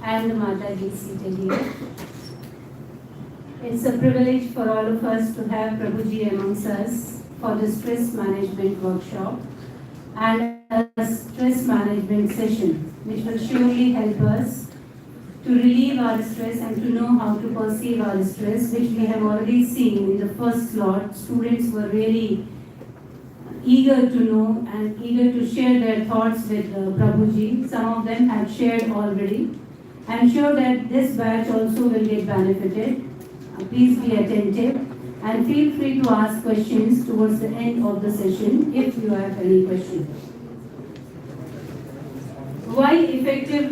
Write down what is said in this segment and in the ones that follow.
and the Mataji seated here. It's a privilege for all of us to have Prabhuji amongst us for the stress management workshop and a stress management session, which will surely help us to relieve our stress and to know how to perceive our stress, which we have already seen in the first slot. Students were really eager to know and eager to share their thoughts with Prabhuji. Some of them have shared already. I'm sure that this batch also will get benefited. Please be attentive and feel free to ask questions towards the end of the session if you have any questions. Why effective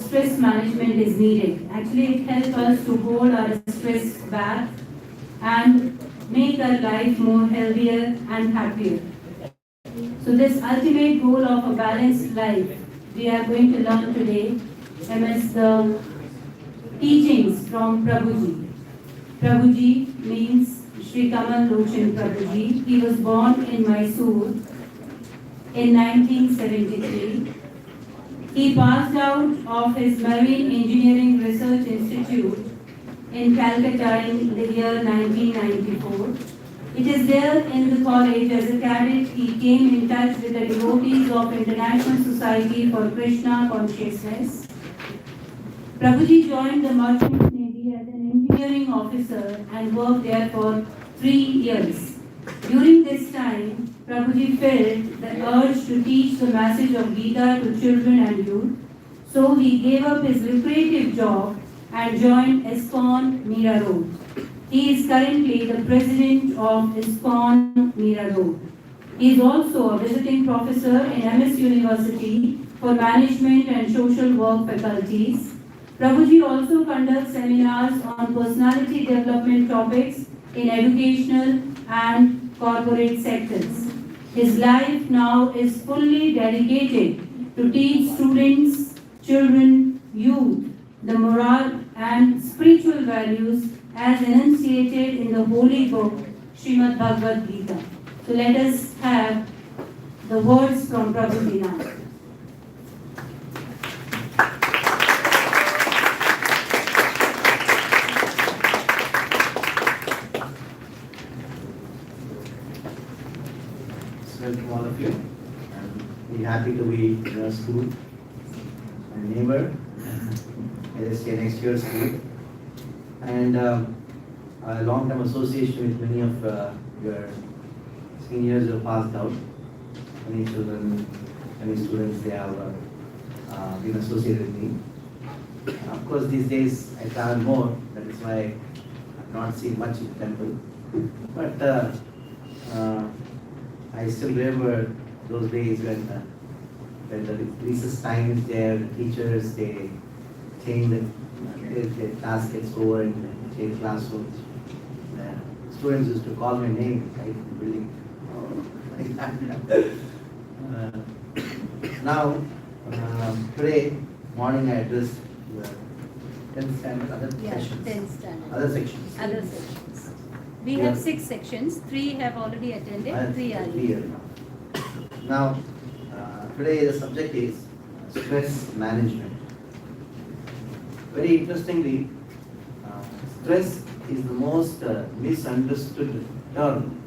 stress management is needed? Actually, it helps us to hold our stress back and make our life more healthier and happier. So this ultimate goal of a balanced life, we are going to learn today amidst the teachings from Prabhuji. Prabhuji means H.G.Kamala Lochan Prabhuji. He was born in Mysore in 1973. He passed out of his Marine Engineering Research Institute in Calcutta in the year 1994. It is there in the college as a cadet he came in touch with the devotees of International Society for Krishna Consciousness. Prabhuji joined the Merchant Navy as an engineering officer and worked there for 3 years. During this time, Prabhuji felt the urge to teach the message of Gita to children and youth, so he gave up his lucrative job and joined ISKCON Mira Road. He is currently the president of ISKCON Mira Road. He is also a visiting professor in MS University for Management and Social Work faculties. Prabhuji also conducts seminars on personality development topics in educational and corporate sectors. His life now is fully dedicated to teach students, children, youth the moral and spiritual values as enunciated in the holy book Srimad Bhagavad Gita. So let us have the words from Prabhuji now. Welcome all of you. I'm really happy to be in your school, my neighbor, LSK next year's school, and a long-term association with many of your seniors who have passed out. Many children, many students, they have been associated with me. Of course, these days I travel more, that is why I've not seen much in the temple. But I still remember those days when the recess time is there, the teachers, they change the class gets over and they change classrooms. The students used to call my name, right, in the building. Now, today morning I addressed the 10th standard, other sessions. 10th standard. Other sections. Other sections. We have 6 sections. 3 have already attended. 3 are here. Now, today the subject is stress management. Very interestingly, stress is the most misunderstood term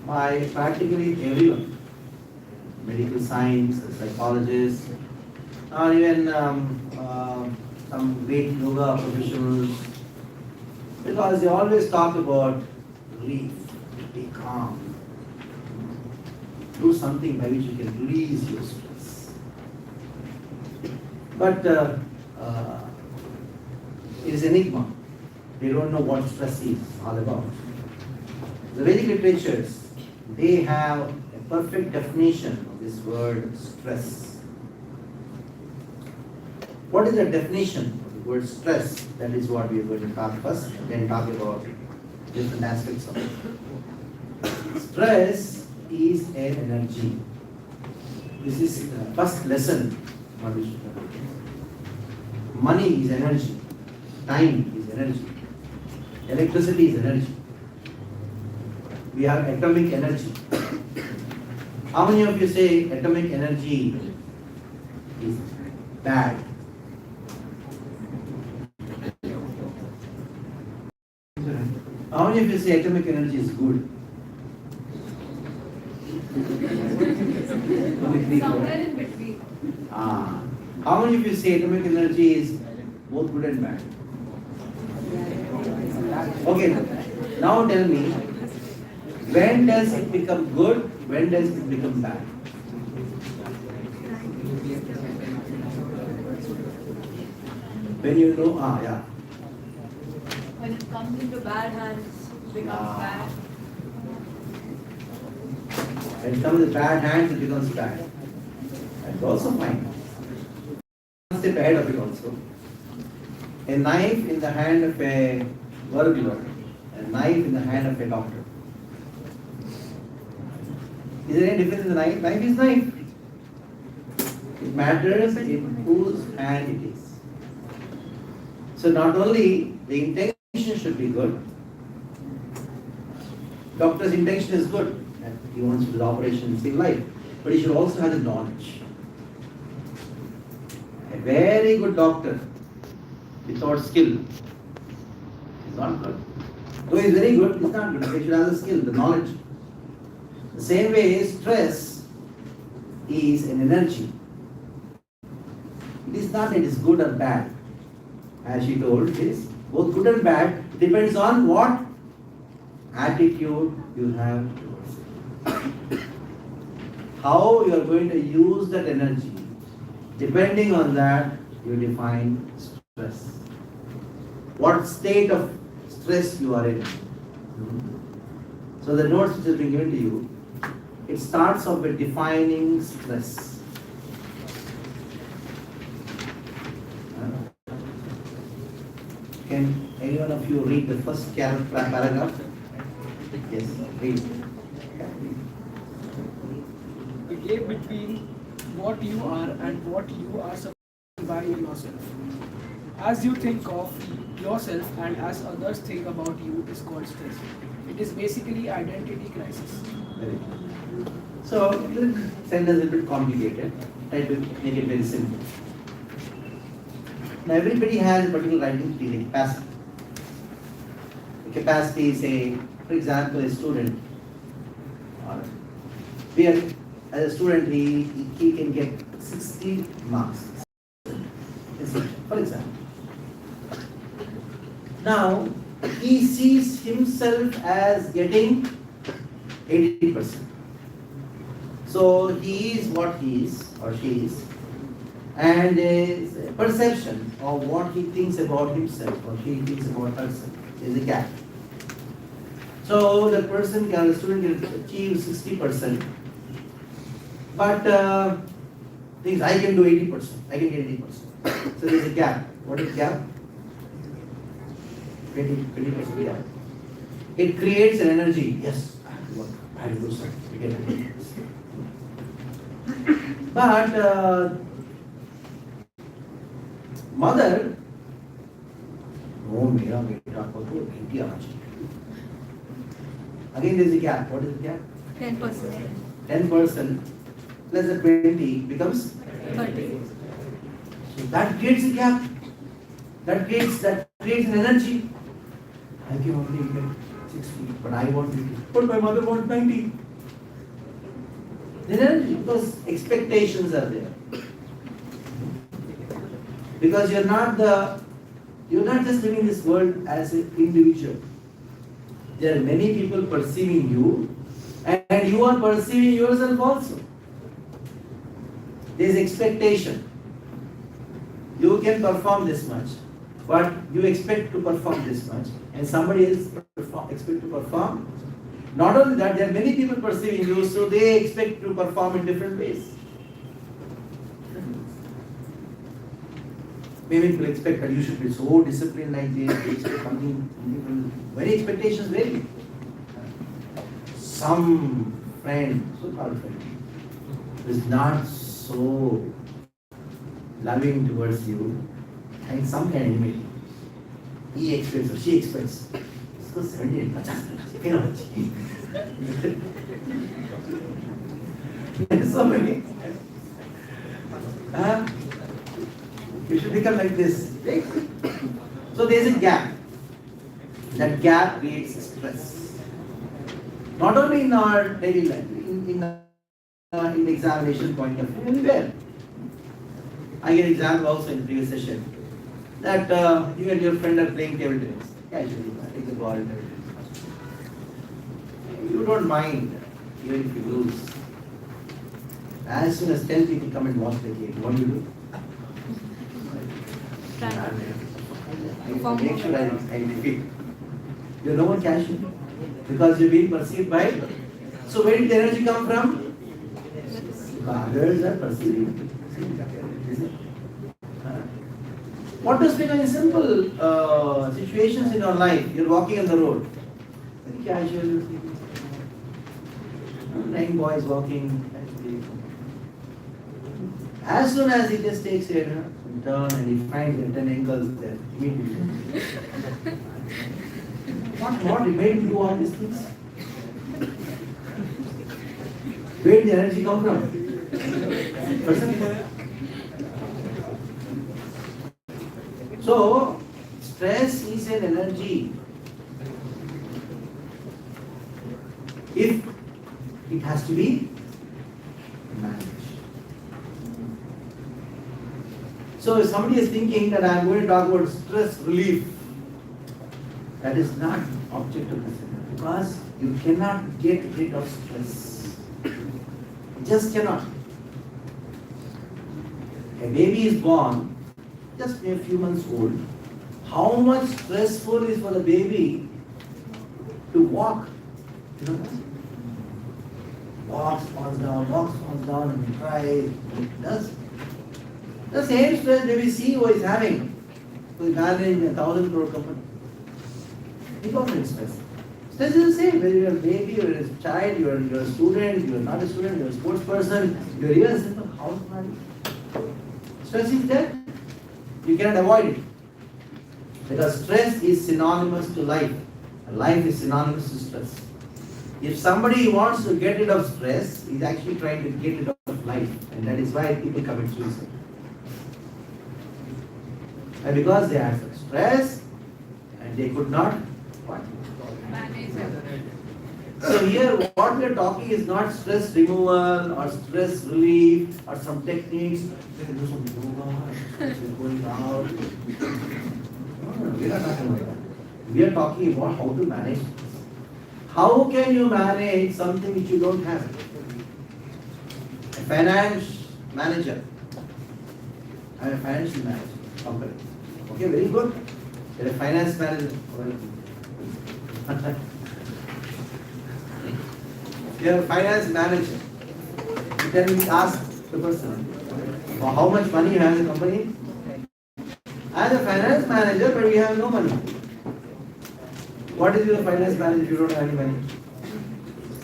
by practically everyone. Medical science, psychologists, or even some great yoga professionals, because they always talk about relief, be calm, do something by which you can release your stress. But it is enigma. They don't know what stress is all about. The Vedic literatures, they have a perfect definition of this word stress. What is the definition of the word stress? That is what we are going to talk first, and then talk about different aspects of it. Stress is an energy. This is the first lesson what we should learn. Money is energy. Time is energy. Electricity is energy. We have atomic energy. How many of you say atomic energy is bad? many of you say atomic energy is good? Somewhere in between. Ah. How many of you say atomic energy is both good and bad? Okay, now tell me, when does it become good? When does it become bad? When you know, yeah. When it comes into bad hands, it becomes bad. When it comes to bad hands, it becomes bad. That's also fine. One step ahead of it also. A knife in the hand of a burglar, a knife in the hand of a doctor. Is there any difference in the knife? Knife is knife. It matters in whose hand it is. So not only the intention should be good, doctor's intention is good, and he wants to do the operation and save life, but he should also have the knowledge. A very good doctor without skill is not good. Though he is very good, he is not good. He should have the skill, the knowledge. The same way, stress is an energy. It is not that it is good or bad. As she told, it is both good and bad. It depends on what attitude you have towards it. How you are going to use that energy. Depending on that, you define stress. What state of stress you are in. So the notes which has been given to you, it starts off with defining stress. Can any one of you read the first paragraph? Yes, read. The gap between what you are and what you are supposed by yourself. As you think of yourself and as others think about you is called stress. It is basically identity crisis. Very good. So, the sentence is a bit complicated. Try to make it very simple. Now, everybody has a particular writing capacity. The capacity is, say, for example, a student. As a student, he can get 60 marks. For example. Now, he sees himself as getting 80%. So, he is what he is or she is. And his perception of what he thinks about himself or she thinks about herself is a gap. So the student can achieve 60%, but thinks I can do 80%, I can get 80%. So there's a gap. What is gap? 20% gap. It creates an energy. Yes, I have to do something to get 80%. But mother, no, मेरा बेटा को तो 80 आना चाहिए. Again, there is a gap. What is the gap? 10%. 10% plus the 20 becomes 30. So that creates a gap. That creates an energy. I can only get 60, but I want 50. But my mother wants 90. The energy, because expectations are there. Because you're not just living this world as an individual. There are many people perceiving you, and you are perceiving yourself also. There is expectation. You can perform this much, but you expect to perform this much, and somebody else expect to perform. Not only that, there are many people perceiving you, so they expect to perform in different ways. Maybe people expect that you should be so disciplined like this, they expect something different. Many expectations vary. Some friend, so-called friend, is not so loving towards you, and some kind of enemy. He expects or she expects. So 78, 50, so many. You should become like this. So there is a gap. That gap creates stress. Not only in our daily life, in the examination point of view, everywhere. I get example also in previous session that you and your friend are playing table tennis. Casually, take the ball. Table tennis. You don't mind even if you lose. As soon as 10 people come and watch the game, what do you do? I make sure I defeat. You're no more casual because you're being perceived by. So where did the energy come from? Others are perceiving. What does become in simple situations in our life? You're walking on the road, very casual. 9 boys walking. As soon as he just takes a turn and he finds the 10 angles there, immediately. What made you do all these things? Where did the energy come from? So, stress is an energy. If it has to be managed. So, if somebody is thinking that I am going to talk about stress relief, that is not object of this because you cannot get rid of stress. You just cannot. A baby is born, just a few months old. How much stressful is for the baby to walk? You know, walks, falls down, and he cries. It does. The same stress baby CEO is having, who is managing a 1,000 crore company. He got stress. Stress is the same, whether you're a baby, you're a child, you're a student, you're not a student, you're a sports person, you're even a simple housewife. Stress is there. You cannot avoid it. Because stress is synonymous to life. And life is synonymous to stress. If somebody wants to get rid of stress, he's actually trying to get rid of life. And that is why people commit suicide. And because they had such stress, and they could not what? So here what we are talking is not stress removal or stress relief or some techniques. We can do some yoga, going out. No, we are not talking about that. We are talking about how to manage stress. How can you manage something which you don't have? A finance manager. I am a financial manager, company. Okay, very good. You're a finance manager. You're a finance manager. Then we ask the person, how much money you have in the company? As a finance manager, but we have no money. What is your finance manager if you don't have any money?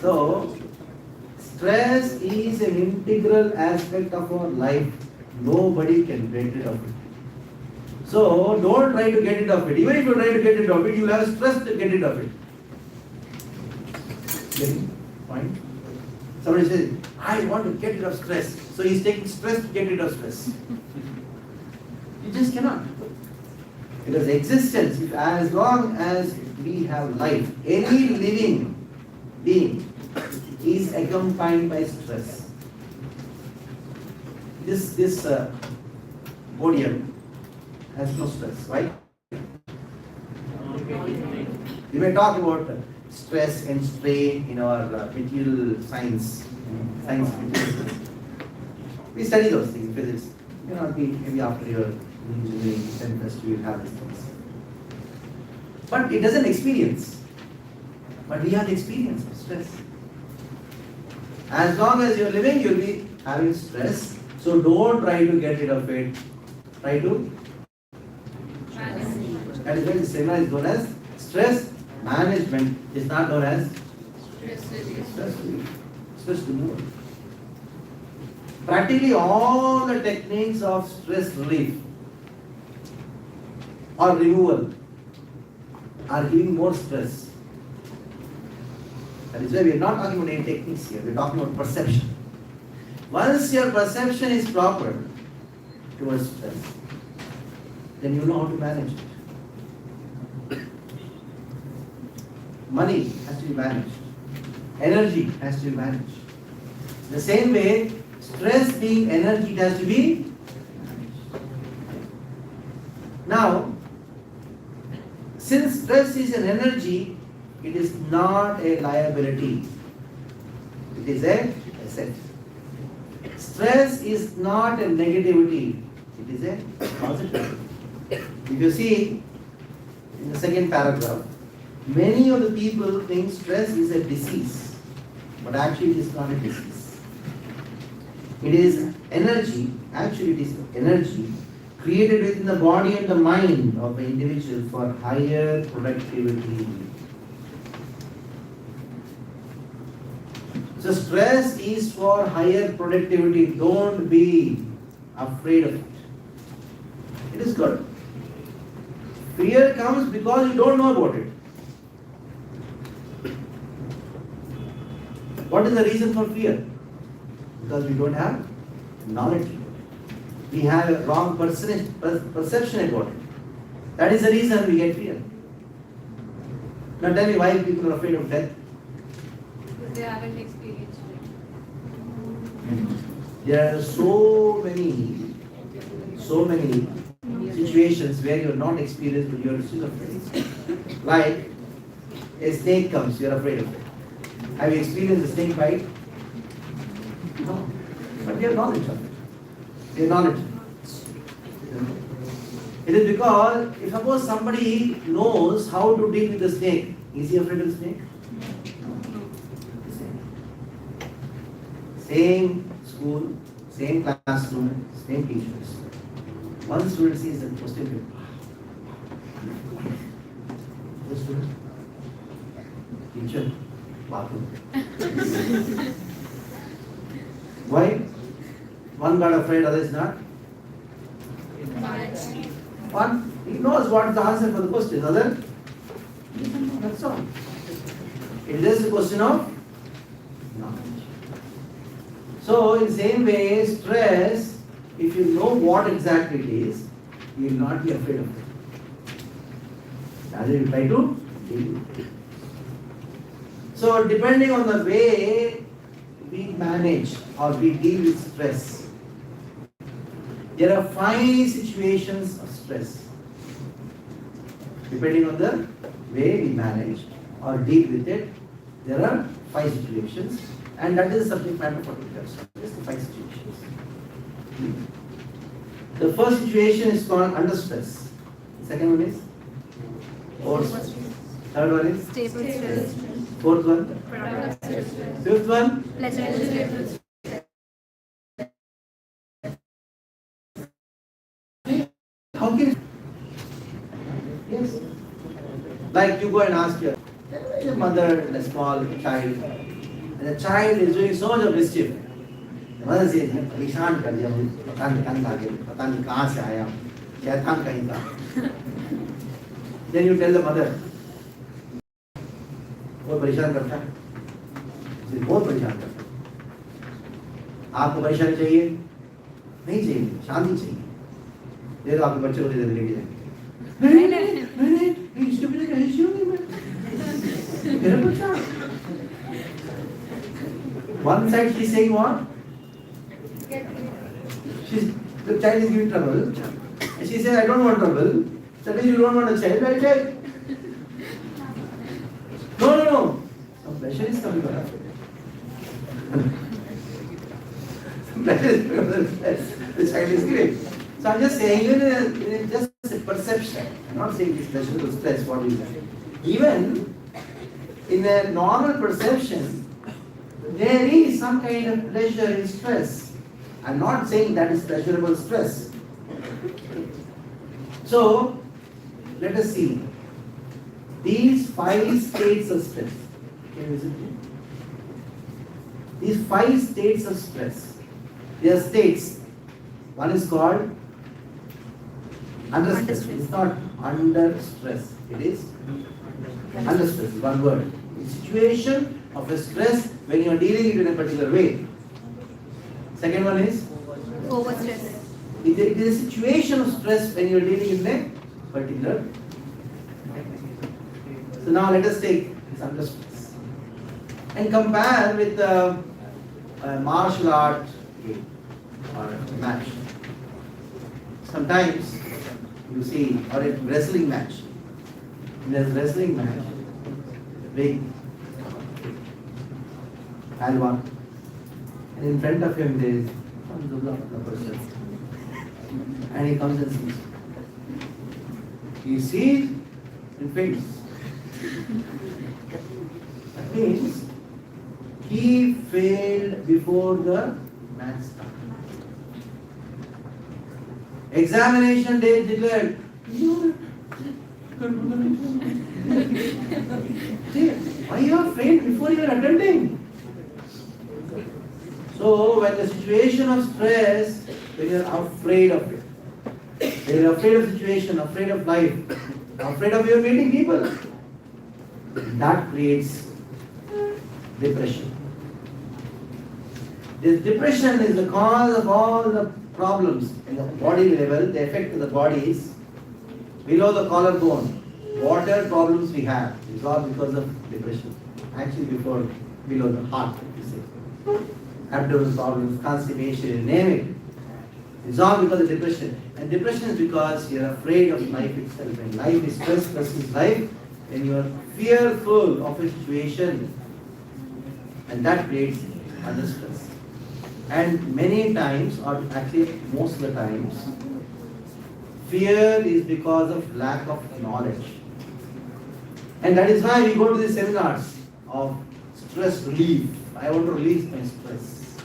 So, stress is an integral aspect of our life. Nobody can get rid of it. So, don't try to get rid of it. Even if you try to get rid of it, you will have stress to get rid of it. Getting point? Somebody says, I want to get rid of stress. So he's taking stress to get rid of stress. You just cannot. Because existence, if as long as we have life, any living being is accompanied by stress. This podium has no stress, right? We may talk about stress and strain in our material science. We study those things, physics. You know, maybe after your engineering, semester, you will have these things. But it doesn't experience. But we have experience of stress. As long as you're living, you'll be having stress. So don't try to get rid of it. Try to. That is why the seminar is known as stress management. Is not known as stress relief. Stress removal. Practically all the techniques of stress relief or removal are giving more stress. That is why we are not talking about any techniques here. We are talking about perception. Once your perception is proper towards stress, then you know how to manage it. money has to be managed. Energy has to be managed. The same way, stress being energy, it has to be managed. Now, since stress is an energy, it is not a liability. It is an asset. Stress is not a negativity. It is a positive. If you see in the second paragraph, many of the people think stress is a disease, but actually it is not a disease. It is energy, actually it is energy created within the body and the mind of the individual for higher productivity. So stress is for higher productivity. Don't be afraid of it. It is good. Fear comes because you don't know about it. What is the reason for fear? Because we don't have knowledge. We have a wrong perception about it. That is the reason we get fear. Now tell me why people are afraid of death. Because they haven't experienced it. There are so many situations where you are not experienced but you are still afraid. Like a snake comes, you are afraid of it. Have you experienced a snake bite? No. But you have knowledge of it. You have knowledge. It is because if suppose somebody knows how to deal with the snake, is he afraid of the snake? Same school, same classroom, same teachers. One student sees the question paper. The student, teacher, bathroom. Why? One got afraid, other is not. One, he knows what is the answer for the question, other, that's all. It is just a question of knowledge. So, in the same way, stress, if you know what exactly it is, you will not be afraid of it. Rather, you try to deal with it. So, depending on the way we manage or we deal with stress, there are 5 situations of stress. Depending on the way we manage or deal with it, there are 5 situations, and that is the subject matter for today. Just the 5 situations. The first situation is called under stress. The second one is over stress. Third one is Stable stress. fourth one. Productive stress. Fifth one. Pleasurable stress. How can you? Yes. Like you go and ask your mother and a small child, and the child is doing so much of mischief. The mother says, "परेशान कर दिया मुझे, पता नहीं कहाँ आ गया, पता नहीं कहाँ से आया, शैतान कहीं का." Then you tell the mother, बहुत परेशान करता है, बहुत परेशान करता है. आपको परेशानी चाहिए? नहीं चाहिए, शांति चाहिए. ये तो आपके बच्चे को दे लेके जाएंगे. नहीं इसके पीछे क्या हिस्सा नहीं मैं मेरा बच्चा. One side she's saying what? The child is giving trouble. And she says I don't want trouble. That means you don't want a child. I child. No. Some pressure is coming on. Some pressure is coming on. The child is giving. So I'm just saying, even just a perception. I'm not saying this pleasure to stress what is that. Even in a normal perception, there is some kind of pleasure in stress. I'm not saying that is pleasurable stress. So, let us see. These 5 states of stress. Can you listen to me? These 5 states of stress. They are states. One is called under stress. It's not under stress. It is under stress. One word. The situation of a stress when you are dealing it in a particular way. Second one is Overstress. it is a situation of stress when you are dealing in a particular. So now let us take He's under stress. And compare with a martial art game or a match. Sometimes you see, or a wrestling match. In a wrestling match, big Alwan, and in front of him there is some person, and he comes and sees. He sees and faints. That means he failed before the match started. Examination day declared. Why you have failed before you are attending? So when the situation of stress, when you are afraid of it, when you are afraid of situation, afraid of life, afraid of your meeting people, that creates depression. This depression is the cause of all the problems in the body level. The effect of the body is below the collarbone. Whatever problems we have is all because of depression. Actually, below the heart, you say. Abdominal problems, constipation, name it. It's all because of depression. And depression is because you are afraid of life itself. When life is stress versus life, then you are fearful of a situation. And that creates under stress. And many times, or actually most of the times, fear is because of lack of knowledge. And that is why we go to these seminars of stress relief. I want to release my stress.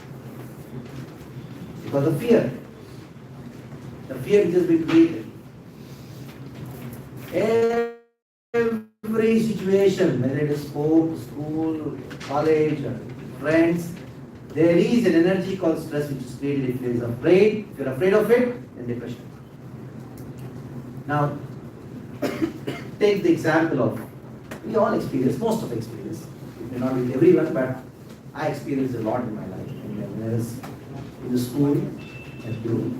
Because of fear. The fear which has been created. Every situation, whether it is home, school, college, or friends, there is an energy called stress which is created. If you are afraid, if you are afraid of it, then depression. Now, take the example of, we all experience, most of experience. It may not be everyone, but I experienced a lot in my life. And when I was in the school, at school,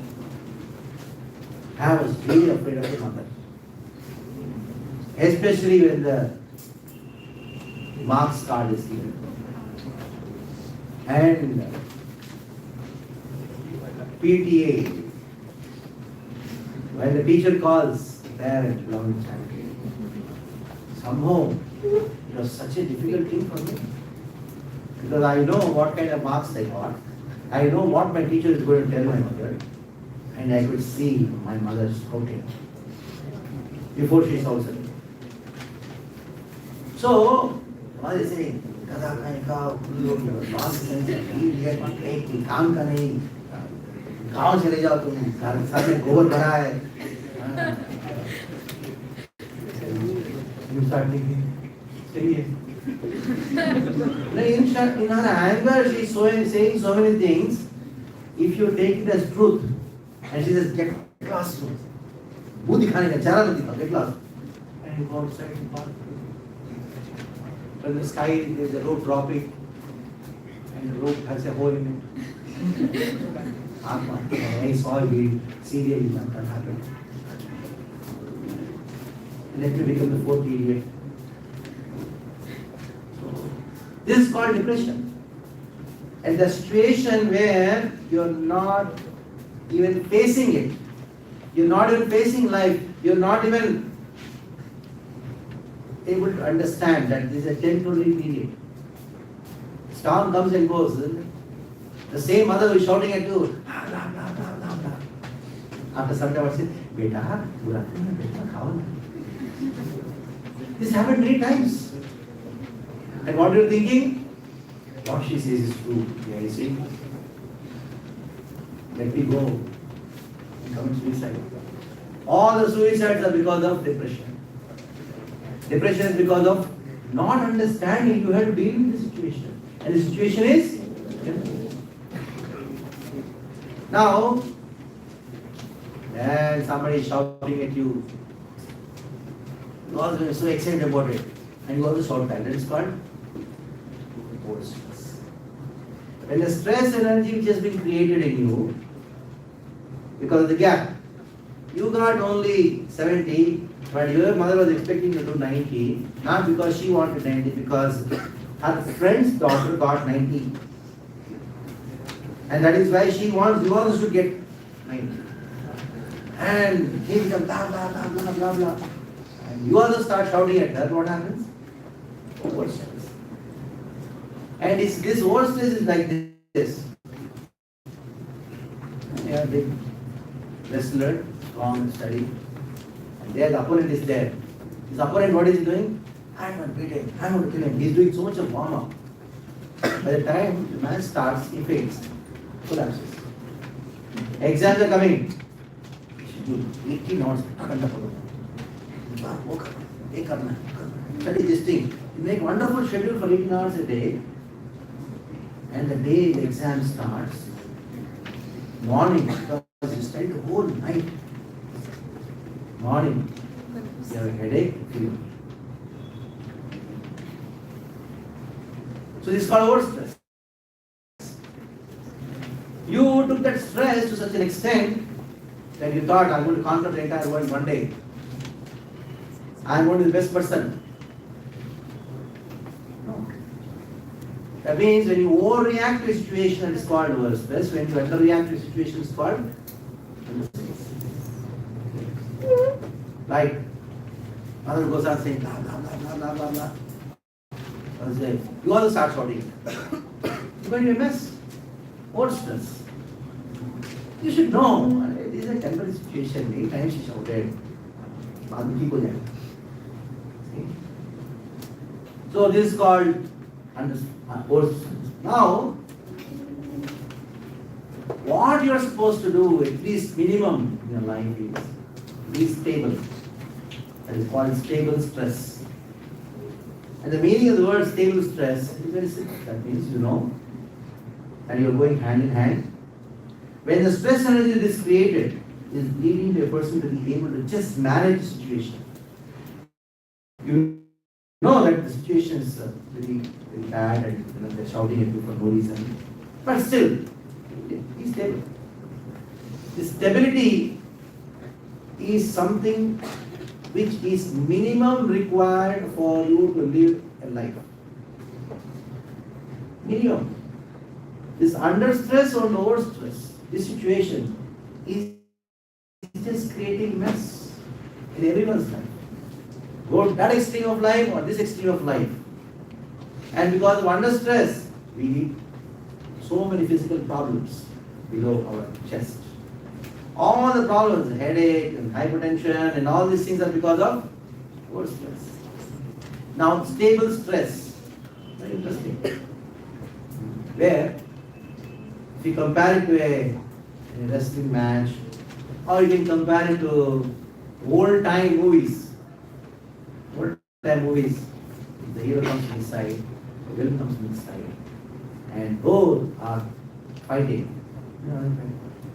I was really afraid of the mother. Especially when the marks card is given. And PTA, when the teacher calls the parent along the child, somehow it was such a difficult thing for me. Because I know what kind of marks I got. I know what my teacher is going to tell my mother. And I could see my mother shouting before she shouts at me. So, what is saying? काम का नहीं, गाँव चले जाओ तुम, घर साथ में गोबर भरा है. You start thinking, serious. In her anger, she is saying so many things. If you take it as truth, and she says, get class. मुँह दिखाने का चारा नहीं दिखा, get class. And you go outside and park. When the sky, there's a rope dropping, and the rope has a hole in it. I saw a serial that happened. Let me become the fourth idiot. So, this is called depression. And the situation where you're not even facing it, you're not even facing life, you're not even able to understand that this is a temporary period. Storm comes and goes, isn't it? The same mother who is shouting at you, blah, blah, blah, blah, blah, blah. After some time, I say, Beta, beta, khao. This happened 3 times. And what you're thinking? What she says is true. Yeah, you see? Let me go and commit suicide. All the suicides are because of depression. Depression is because of not understanding you have to deal with the situation. And the situation is now, and somebody is shouting at you. You are so excited about it. And you also shout back. That is called stress. When the stress energy which has been created in you, because of the gap, You got only 70, but your mother was expecting you to do 90, not because she wanted 90, because her friend's daughter got 90. And that is why she wants to get 90. And he becomes blah, blah, blah, blah, blah, blah. And you also start shouting at her, what happens? Overstress. And this overstress is like this. Yeah, big wrestler, strong and steady. And there the opponent is there. His opponent, what is he doing? I'm going to beat him, I'm going to kill him. He's doing so much of warm-up. By the time the match starts, he fails, collapses. Exams are coming. 18 hours. Study this thing. You make wonderful schedule for 18 hours a day. And the day the exam starts, morning, because you study the whole night. Morning, you have a headache, fever. So this is called overstress. You took that stress to such an extent that you thought, I'm going to conquer the entire world one day. I'm going to be the best person. No. That means when you overreact to a situation, it is called overstress. When you underreact to a situation, it's called understress. Like, mother goes on saying, blah, blah, blah, blah, blah, blah, blah. You also start shouting. You're going to be a mess. Overstress. You should know, this is a temporary situation. Many times she shouted. So this is called overstress. Now, what you are supposed to do, at least minimum in your life, is be stable. That is called stable stress. And the meaning of the word stable stress is very simple. That means you know that you are going hand in hand. When the stress energy that is created is leading to a person to be able to just manage the situation. You know that the situation is very, very bad and they're shouting at you for no reason. But still, be stable. The stability is something which is minimum required for you to live a life. Minimum. This under stress or over stress, this situation is just creating mess in everyone's life. Go that extreme of life or this extreme of life. And because of under stress, we need so many physical problems below our chest. All the problems, headache and hypertension and all these things are because of over stress. Now, stable stress, very interesting. Where, if you compare it to a wrestling match, or you can compare it to old-time movies. Old-time movies, the hero comes from inside, the villain comes from inside, and both are fighting.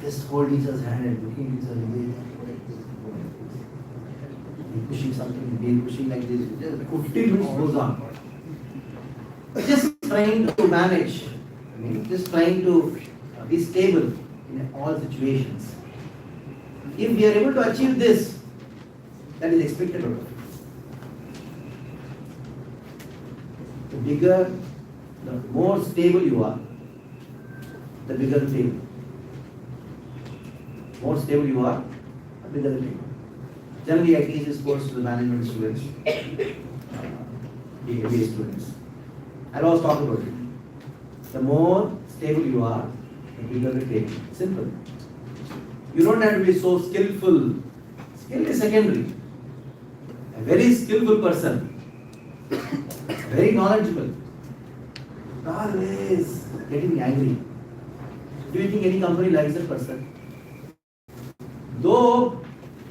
Just hold each other's hand and looking at each other. Pushing something, pushing like this. Just 15 minutes goes on. Just trying to manage, just trying to be stable in all situations. If we are able to achieve this, that is expected of us. The bigger, the more stable you are, the bigger the table. More stable you are, the bigger the table. Generally, I teach this course to the management students, the MBA students. I'll always talk about it. The more stable you are, the bigger the table. Simple. You don't have to be so skillful. Skill is secondary. A very skillful person, very knowledgeable, always getting angry. Do you think any company likes that person? Though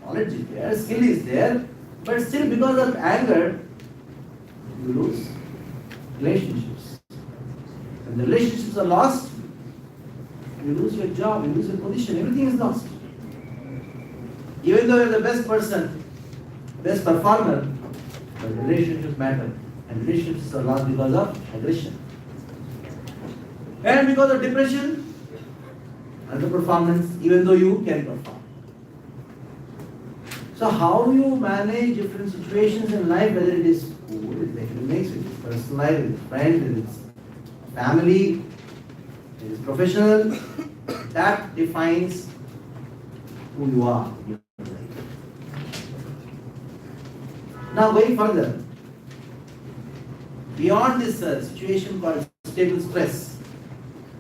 knowledge is there, skill is there, but still because of anger, you lose relationships. When the relationships are lost, you lose your job, you lose your position, everything is lost. Even though you are the best person, best performer, but relationships matter. And relationships are lost because of aggression. And because of depression, underperformance, even though you can perform. So how you manage different situations in life, whether it is school, with academics, it is personal life, it is friends, it is family, it is professional, that defines who you are in your life. Now going further, beyond this situation called stable stress,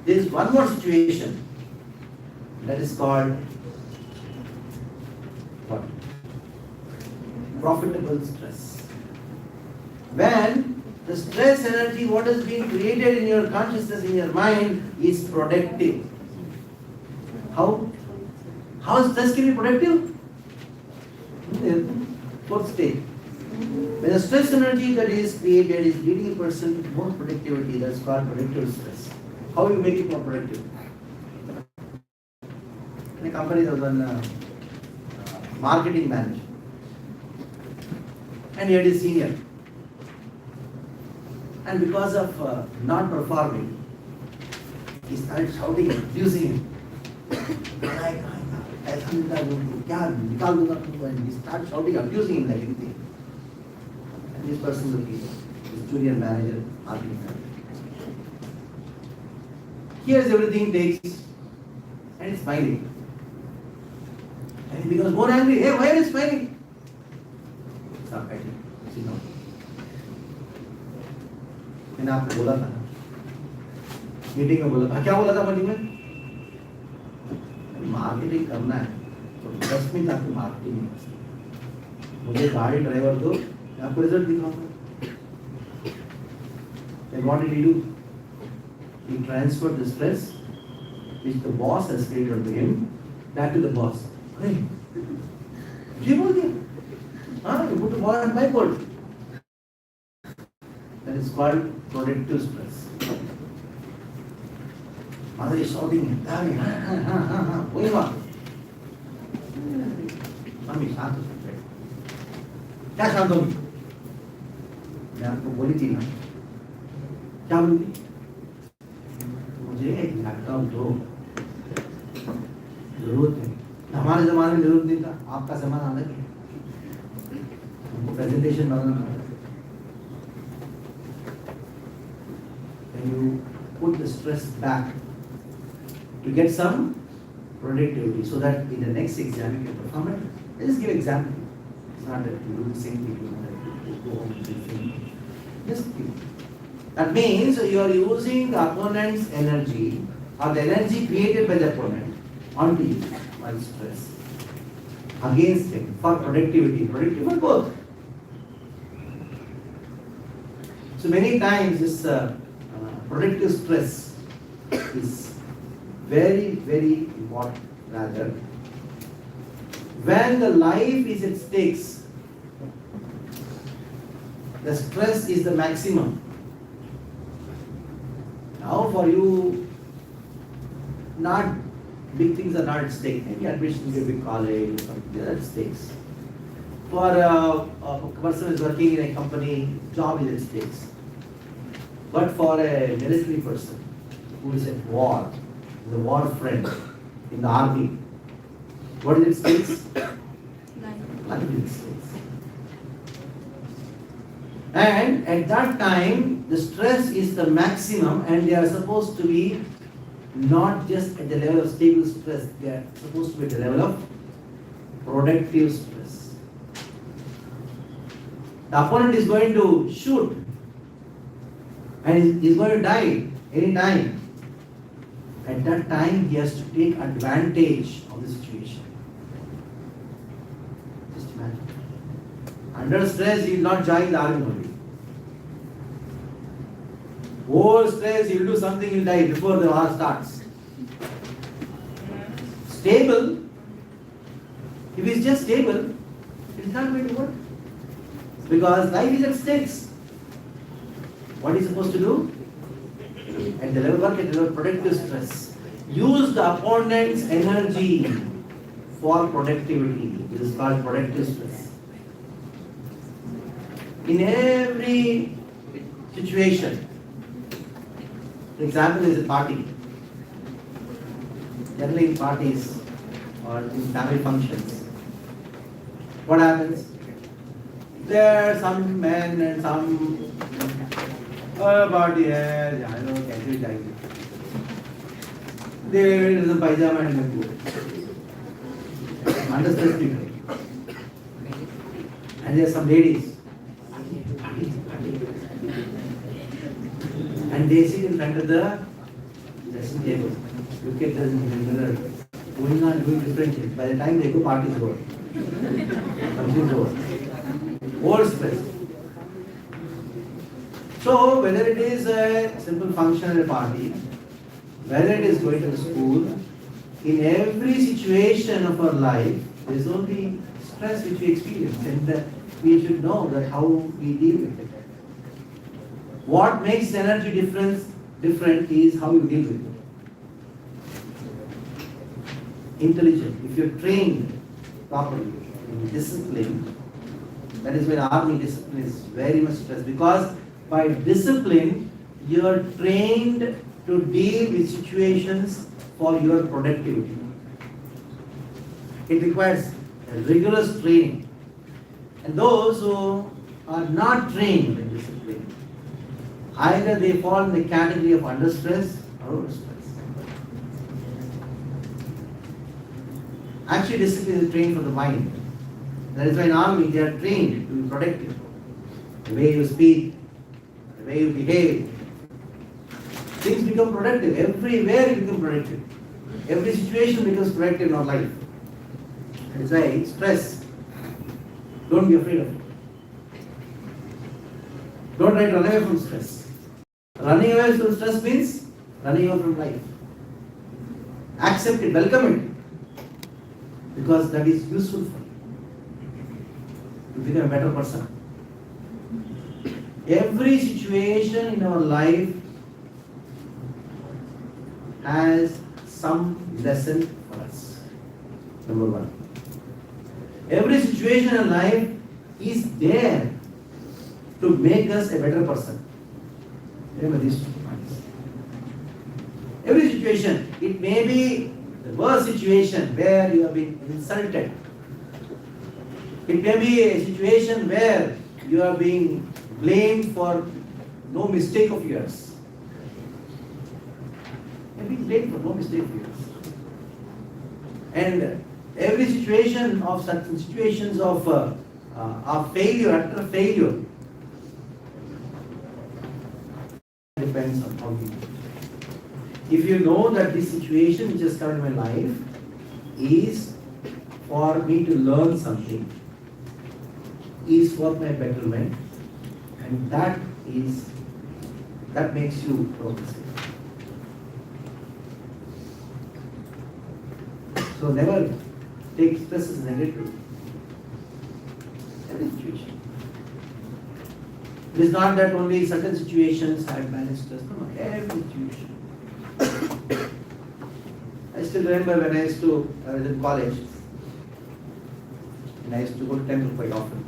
there is one more situation that is called what? Profitable stress. When the stress energy, what is being created in your consciousness, in your mind, is productive. How? How stress can be productive? Fourth stage. When the stress energy that is created is leading a person to more productivity, that's called productive stress. How you make it more productive? In a company, there was one marketing manager, and he had a senior. And because of not performing, he started shouting, abusing him. And he started shouting, abusing him like anything. And this person looking, this junior manager, marketing manager. Hears everything, takes, and is smiling. And he becomes more angry. Hey, why are you smiling? Stop fighting. Sit down. मैंने आपको बोला था meeting में बोला था क्या बोला था मीटिंग में मार्केटिंग करना है तो 10 मिनट आपको मार्केटिंग मुझे गाड़ी ड्राइवर दो मैं आपको रिजल्ट दिखाऊंगा and what did he do? He transferred the stress which the boss has created to him back to the boss. Hey, ये बोल दिया हाँ you put the ball on my board. That is called productive stress. Mother is shouting, going on. Mummy, शांत हो सकते क्या शांत होगी मैं आपको बोली थी ना क्या बोली थी मुझे एक लैपटॉप दो जरूरत है हमारे जमाने में जरूरत नहीं था आपका जमाना अलग है हमको प्रेजेंटेशन बनाना था you put the stress back to get some productivity so that in the next exam you can perform it. Let's just give an example. It's not that you do the same thing, you go home and do the same thing. Just give. That means you are using the opponent's energy or the energy created by the opponent onto you while stress against him for productivity. Productivity for both. So many times this productive stress is very, very important. Rather, when the life is at stakes, the stress is the maximum. Now, for you, not big things are not at stake. Maybe admission to a big college or something, they are at stakes. For a person who is working in a company, job is at stakes. But for a military person who is at war, the war friend in the army, what is its stakes? Life is its stakes. And at that time, the stress is the maximum, and they are supposed to be not just at the level of stable stress, they are supposed to be at the level of productive stress. The opponent is going to shoot. And he's going to die any time. At that time, he has to take advantage of the situation. Just imagine. Under stress, he will not join the army only. Over stress, he will do something, he will die before the war starts. Stable, if he is just stable, it is not going to work. Because life is at stakes. What is supposed to do? At the level work, at the level of productive stress. Use the opponent's energy for productivity. This is called productive stress. In every situation, for example, is a party. Generally in parties or in family functions, What happens? There are some men and some body hair, I don't know, can you they wear the pajama and the coat. Understand people. And there are some ladies. And they sit in front of the dressing table. Look at them in the mirror. Going on doing different things. By the time they go, party is over. Something is over. Old stress. So, whether it is a simple function at a party, whether it is going to the school, in every situation of our life, there is only stress which we experience, and we should know that how we deal with it. What makes energy different is how you deal with it. Intelligent. If you're trained properly, disciplined, that is when army discipline is very much stressed, because by discipline you are trained to deal with situations for your productivity. It requires a rigorous training. And those who are not trained in discipline, either they fall in the category of under stress or over stress. Actually, discipline is trained for the mind. That is why in army they are trained to be productive. The way you speak, the way you behave, things become productive. Everywhere you become productive. Every situation becomes productive in our life. That is why stress, don't be afraid of it. Don't try to run away from stress. Running away from stress means running away from life. Accept it, welcome it. Because that is useful for you. You become a better person. Every situation in our life has some lesson for us. Number one. Every situation in life is there to make us a better person. Remember these 2 points. Every situation, it may be the worst situation where you have been insulted. It may be a situation where you are being blamed for no mistake of yours. You are being blamed for no mistake of yours. And every situation of such situations of failure, utter failure, depends on how you do it. If you know that this situation which has come in my life is for me to learn something, is for my betterment, and that makes you progressive. So never take stress as negative. Every situation. It is not that only certain situations have managed stress. No, every situation. I still remember when I was in college, and I used to go to temple quite often.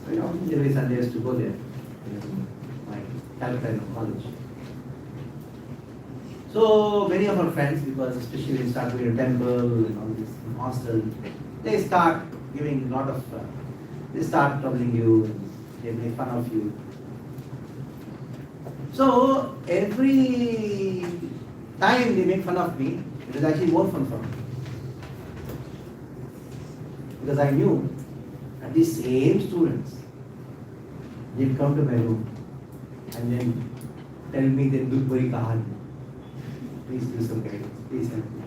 Quite often, every Sunday I used to go there. My Calcutta college. So many of our friends, because especially when you start going to temple and all this hostel, they start giving a lot of, they start troubling you, and they make fun of you. So every time they make fun of me, it is actually more fun for me. Because I knew that these same students, they'd come to my room and then tell me their Dukbari Kahani. Please do some guidance, please help me.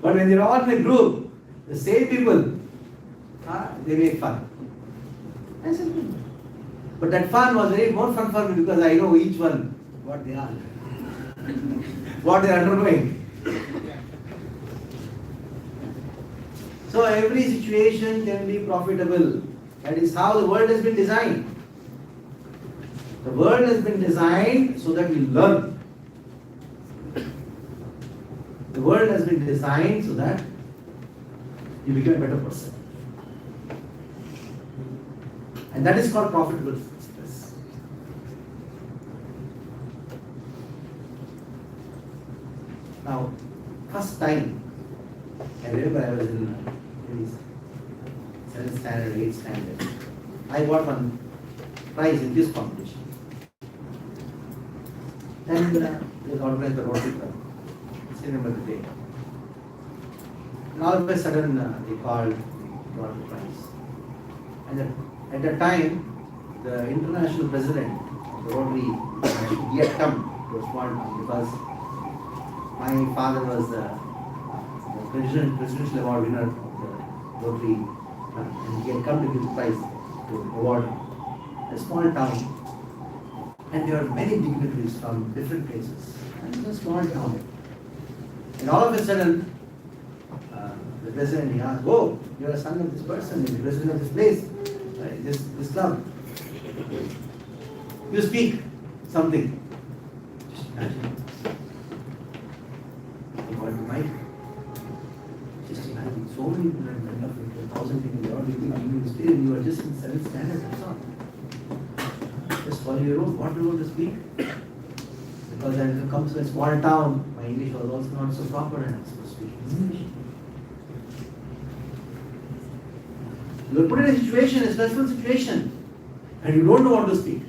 But when they're all in a group, the same people, they make fun. I said, but that fun was very more fun for me because I know each one what they are, what they are undergoing. So every situation can be profitable. That is how the world has been designed. The world has been designed so that you learn. The world has been designed so that you become a better person. And that is called profitable stress. Now, first time, I remember I was in 7th standard, 8th standard. I got one prize in this competition. And they organized the Rotary Club. I still remember the day. And all of a sudden they called, got the prize. And at that time, the international president of the Rotary, he had come to a small town because my father was the presidential award winner of the Rotary Club, and he had come to give the prize to award a small town. And there were many dignitaries from different places. And it was a small town. And all of a sudden, the president, he asked, "Oh, you are a son of this person, you're the president of this place, right, this club. You speak something." Just imagine. He got the mic. Just imagine, so many people in front of you, 1,000 people, you are giving speech, and you are just in 7th standard, that's all. Just follow your own, what you want to speak. Because I come to a small town, my English was also not so proper and I was supposed to speak English. You are put in a situation, a stressful situation, and you don't know what to speak.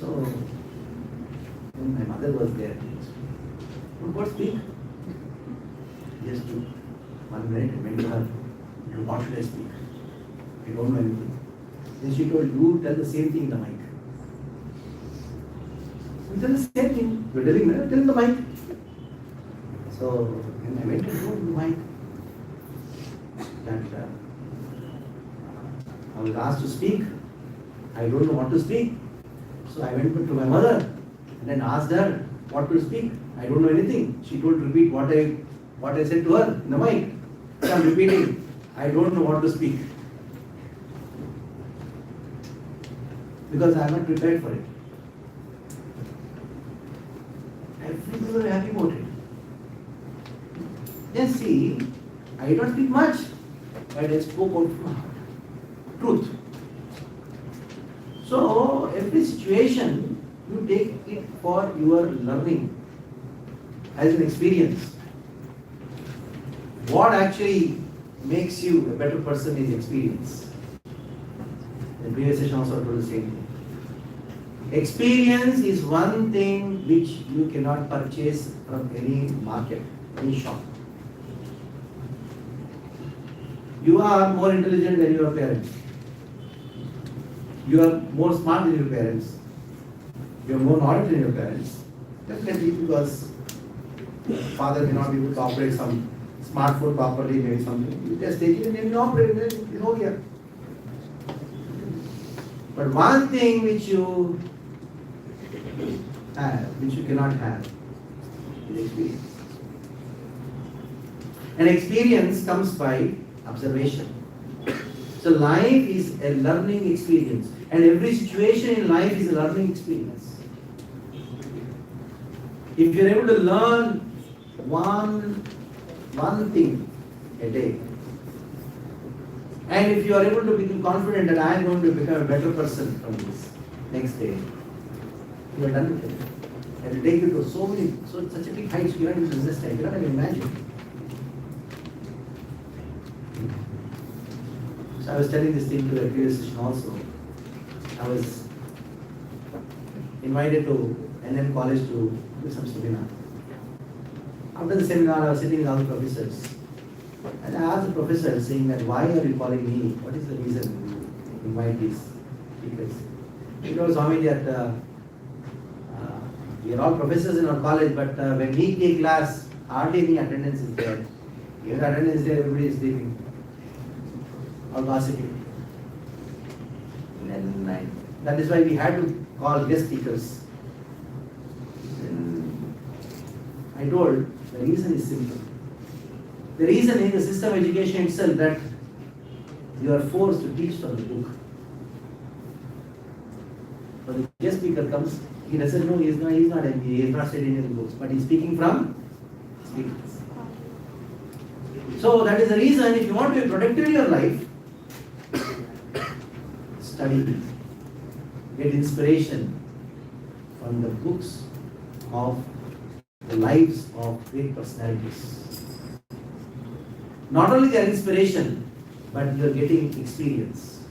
So, when my mother was there, what speak? Just took 1 minute and went to her, "What should I speak? I don't know anything." Then she told, "You tell the same thing in the mic." You tell the same thing. You're telling me, tell in the mic. So when I went and told the mic that I was asked to speak, I don't know what to speak. So I went to my mother and then asked her what to speak. I don't know anything. She told to repeat what I said to her in the mic. So I'm repeating. I don't know what to speak. Because I am not prepared for it. Everyone was happy about it. Then see, I don't speak much, but I spoke out from my heart. Truth. So, every situation, you take it for your learning as an experience. What actually makes you a better person is experience. The previous session also told the same thing. Experience is one thing which you cannot purchase from any market, any shop. You are more intelligent than your parents. You are more smart than your parents. You are more knowledgeable than your parents. Definitely, because father may not be able to operate some smartphone properly, maybe something. You just take it and then you operate it, you know here. But one thing which you have, which you cannot have, is experience. And experience comes by observation. So life is a learning experience, and every situation in life is a learning experience. If you are able to learn one thing a day, and if you are able to become confident that I am going to become a better person from this next day, you are done with it. And it will take you to such a big heights you cannot even resist, you cannot even imagine. So I was telling this thing to the previous session also. I was invited to N.L. college to do some seminar. After the seminar, I was sitting with other professors. And I asked the professor, saying that, "Why are you calling me? What is the reason you invite these speakers?" He told Swami that we are all professors in our college, but when we take class, hardly any attendance is there. Even attendance is there, everybody is sleeping or gossiping. And that is why we had to call guest speakers. And I told, the reason is simple. The reason is the system of education itself, that you are forced to teach from the book. So the guest speaker comes, he doesn't know, he is not MBA, he is not studying in the books, but he is speaking from speakers. So that is the reason, if you want to be productive in your life, study, get inspiration from the books of the lives of great personalities. Not only their inspiration, but you are getting experience.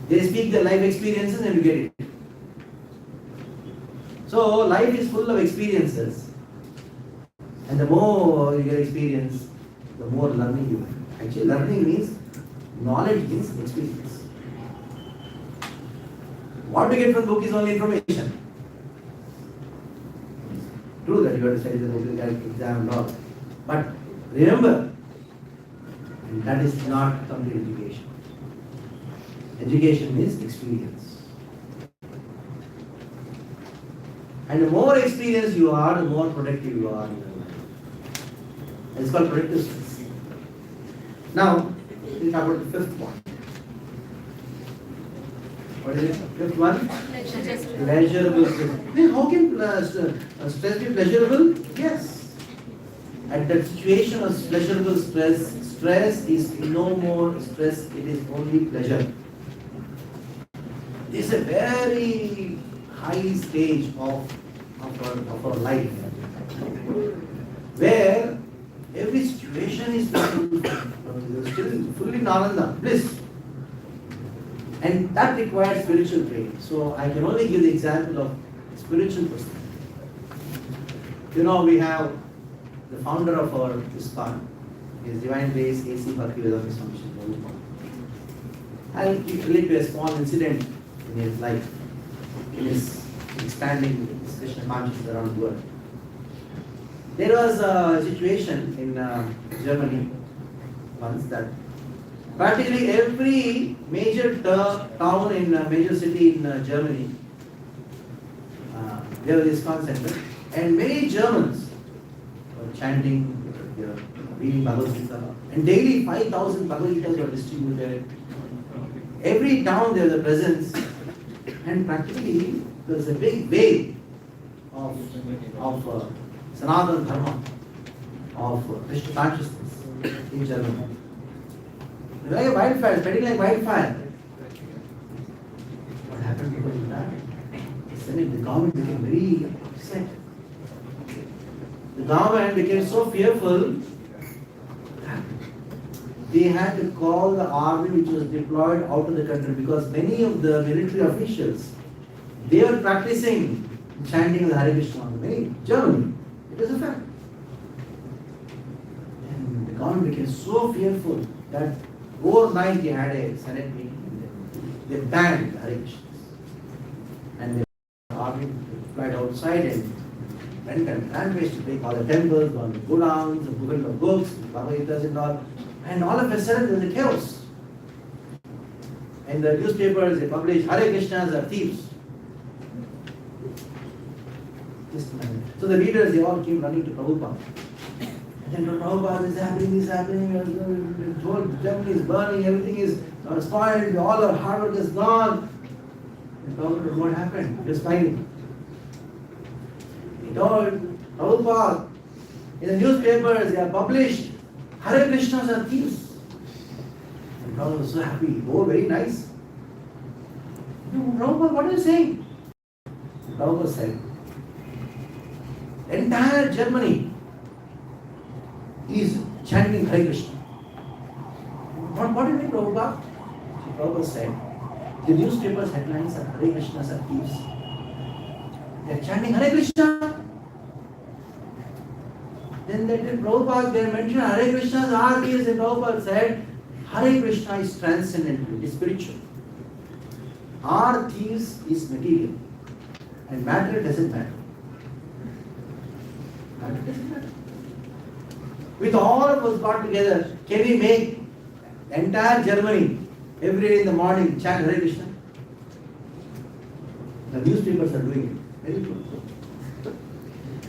They speak their life experiences and you get it. So life is full of experiences, and the more you get experience, the more learning you have. Actually, learning means knowledge means experience. What we get from book is only information. True that you have to study the book, you get exam and all, but remember, that is not complete education. Education means experience. And the more experienced you are, the more productive you are in your life. It's called productive stress. Now, we'll talk about the fifth one. What is it? Fifth one? Pleasurable stress. How can stress be pleasurable? Yes. At that situation of pleasurable stress, stress is no more stress, it is only pleasure. This is a very high stage of our life, where every situation is still fully Nalanda, bliss. And that requires spiritual training. So I can only give the example of spiritual perspective. You know, we have the founder of our ISKCON, His Divine Grace A.C. Bhaktivedanta Swami Prabhu. I'll relate to a small incident in his life, in his expanding his Krishna consciousness around the world. There was a situation in Germany once that practically every major town in major city in Germany, there was this concept, and many Germans were chanting, reading Bhagavad Gita, and daily 5,000 Bhagavad Gitas were distributed. Every town there was a presence, and practically there was a big wave of Sanatana Dharma, of Krishna consciousness in Germany. Like a wildfire, spreading like wildfire. What happened because of that? The government became very upset. The government became so fearful that they had to call the army which was deployed out of the country, because many of the military officials, they were practicing chanting the Hare Krishna. Many Germany. It is a fact. And the government became so fearful that overnight they had a Senate meeting. They banned Hare Krishnas. And the army flight outside and went and rampaged to take all the temples, gone to godowns, and Google of books, Bhagavad Gitas and all. And all of a sudden there was a chaos. And the newspapers, they published Hare Krishnas are thieves. So the leaders, they all came running to Prabhupada. And then Prabhupada, this is happening, the whole Germany is burning, everything is spoiled, all our hard work is gone. And Prabhupada, what happened? He was smiling. He told Prabhupada, in the newspapers, they are published, Hare Krishnas are thieves. And Prabhupada was so happy. Oh, very nice. Prabhupada, what are you saying? Prabhupada said, entire Germany is chanting Hare Krishna. What do you mean, Prabhupada? Prabhupada said, the newspapers headlines are Hare Krishnas are thieves. They are chanting Hare Krishna. Then they did Prabhupada, they mentioned Hare Krishnas are thieves, and Prabhupada said, Hare Krishna is transcendental, is spiritual. Our thieves is material, and matter doesn't matter. With all of us got together, can we make the entire Germany every day in the morning chant Hare Krishna? The newspapers are doing it. Very good.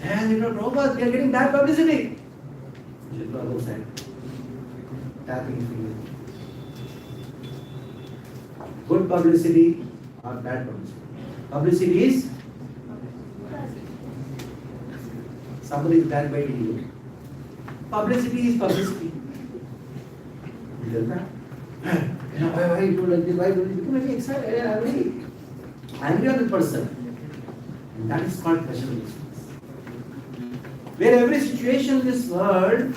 And you know, Prabhupada, we are getting bad publicity. Prabhupada said, tapping his finger. Good publicity or bad publicity? Publicity is somebody is bad biting you. Publicity is publicity. You tell that? Why you do like this? Why do you become very excited? I am very angry on the person. And that is called pleasurable stress. Where every situation in this world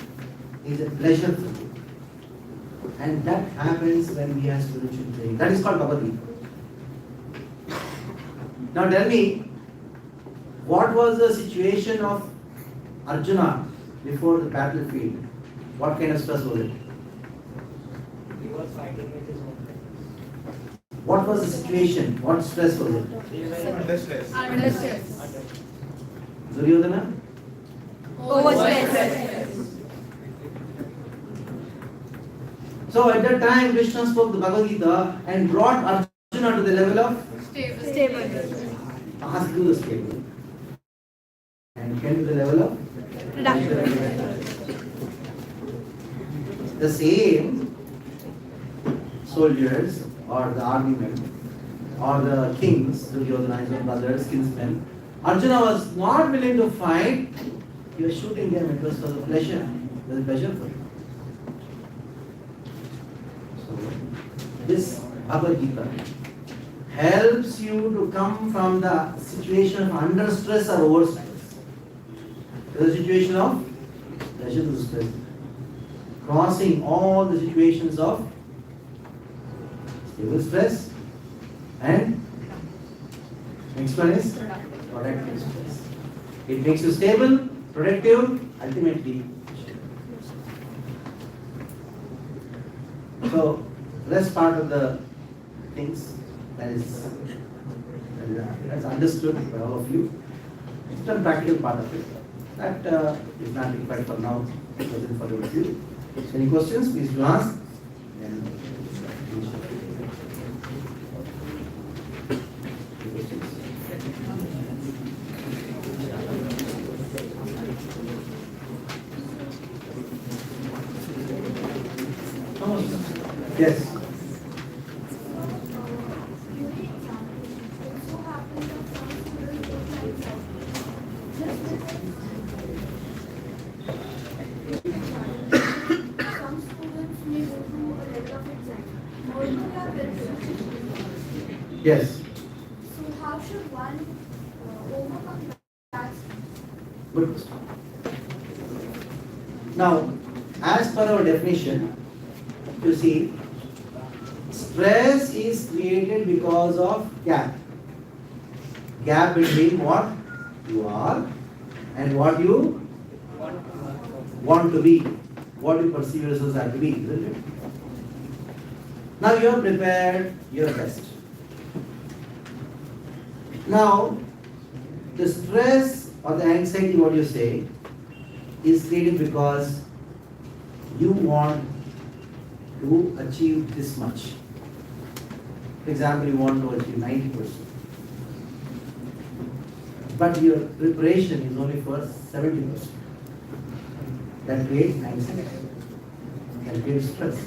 is a pleasure for you. And that happens when we have spiritual training. That is called Bhagavad Gita. Now tell me, what was the situation of Arjuna before the battlefield? What kind of stress was it? He was fighting with his own friends. What was the situation? What stress was it? They were under stress. Under stress. Duryodhana? Overstress. So at that time, Krishna spoke the Bhagavad Gita and brought Arjuna to the level of Stable. asked to the stable. And came to the level of the same soldiers or the army men or the kings, Duryodhana, his own brothers, kinsmen. Arjuna was not willing to fight. He was shooting them. It was for the pleasure. It was a pleasure for him. So this Bhagavad Gita helps you to come from the situation of under stress or over stress to the situation of pleasure to stress, crossing all the situations of stable stress and next one is productive stress. It makes you stable, productive, ultimately. So rest part of the things that's understood by all of you. It's the practical part of it. That is not required for now. It wasn't for you. So any questions, please do ask. Then yes. Some students may go through a level of anxiety. Although they are well prepared. Yes. So how should one overcome that? Good question. Now, as per our definition, you see, stress is created because of gap. Gap between what you are and what you want to be, what you perceive yourself as to be, isn't it? Now you are prepared your best. Now, the stress or the anxiety, what you say, is created because you want to achieve this much. For example, you want to achieve 90%. But your preparation is only for 70%. That creates anxiety. That creates stress.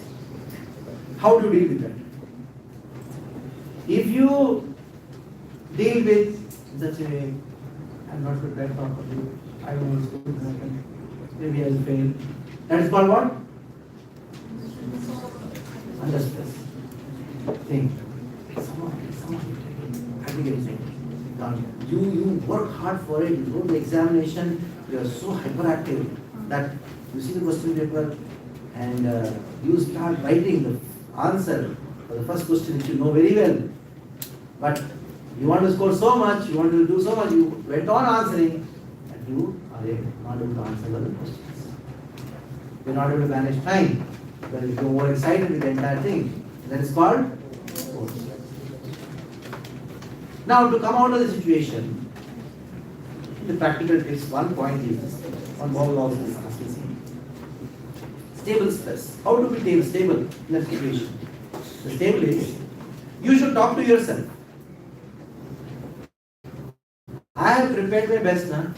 How do you deal with that? If you deal with such a way, I'm not prepared properly, I don't know what's going to happen, maybe I'll fail. That is called what? Under stress. Think. Someone, I think it's you work hard for it, you go to the examination, you are so hyperactive that you see the question paper and you start writing the answer for the first question which you know very well. But you want to score so much, you want to do so much, you went on answering and you are not able to answer the questions. You are not able to manage time because you are more excited with the entire thing. That is called overstress. Now to come out of the situation, the practical tips, one point is, one more also is asking, stable stress. How to be stable in that situation? The stable is, you should talk to yourself. I have prepared my best now.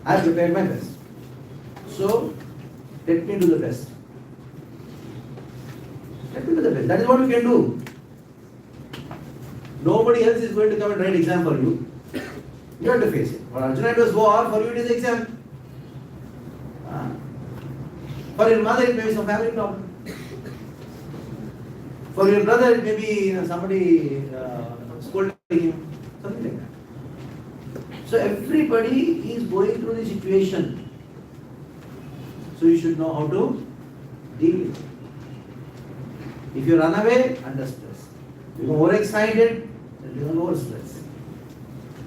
I have prepared my best. So, let me do the best. Let me do the best. That is what you can do. Nobody else is going to come and write exam for you. You have to face it. For Arjuna it was war, for you it is exam. For your mother it may be some family problem. For your brother it may be somebody scolding him. Something like that. So everybody is going through the situation. So you should know how to Deal with it. If you run away, under stress. If you are overexcited, then you are over stress.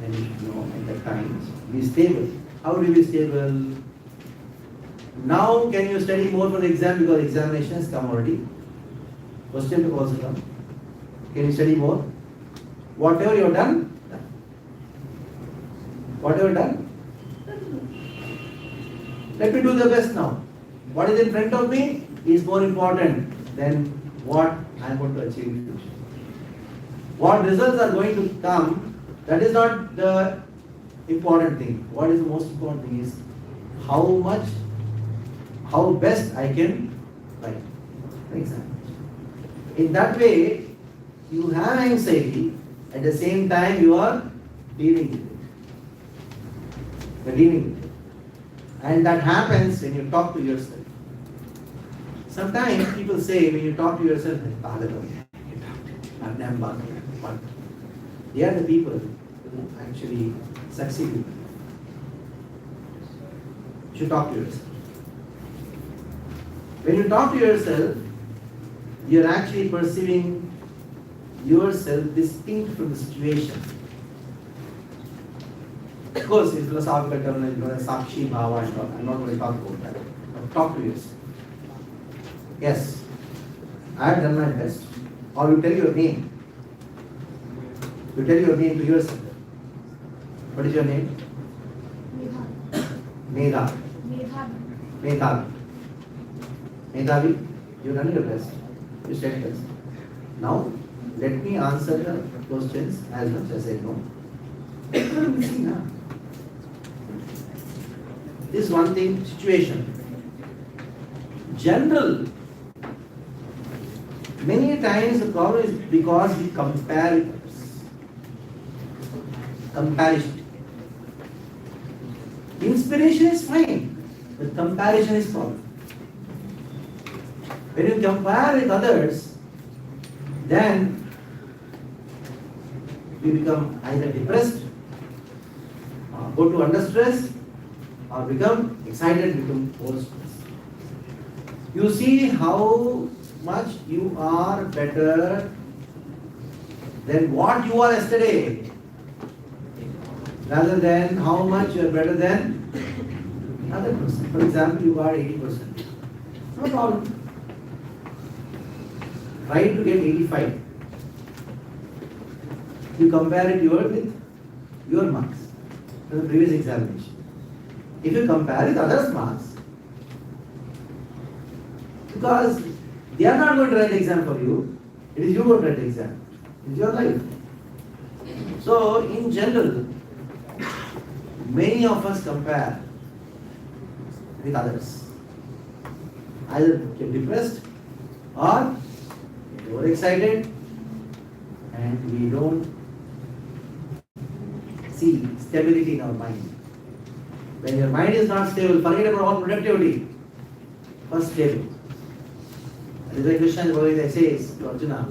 Then you should know at that time, be stable. How do you be stable? Now can you study more for the exam because examination has come already? Question will also come. Can you study more? Whatever you have done, done. Whatever done, let me do the best now. What is in front of me is more important than what I am going to achieve in the future. What results are going to come, that is not the important thing. What is the most important thing is how best I can write the exam. In that way, you have anxiety, at the same time you are dealing with it. You are dealing with it. And that happens when you talk to yourself. Sometimes people say when you talk to yourself, but they are the people who actually succeed. You should talk to yourself. When you talk to yourself, you are actually perceiving yourself distinct from the situation. Of course, in philosophical terminology, Sakshi Bhava and all. I'm not going to talk about that. But talk to yourself. Yes, I have done my best. Or you tell your name. You tell your name to yourself. What is your name? Megha. Megha. Meghavi, you done your best. You said best. Now, let me answer the questions as much as I know. This one thing, situation. General. Many times the problem is because we compare with others. Comparison. Inspiration is fine, but comparison is problem. When you compare with others, then we become either depressed, or go to under stress, or become excited, become over stressed. You see how much you are better than what you are yesterday, rather than how much you are better than another person. For example, you are 80%. No problem. Try to get 85. You compare it with your marks from the previous examination. If you compare with others' marks, because they are not going to write the exam for you, it is you going to write the exam. It is your life. So, in general, many of us compare with others. Either get depressed or get overexcited, and we don't see stability in our mind. When your mind is not stable, forget about all productivity. First stable. That is why Krishna says to Arjuna,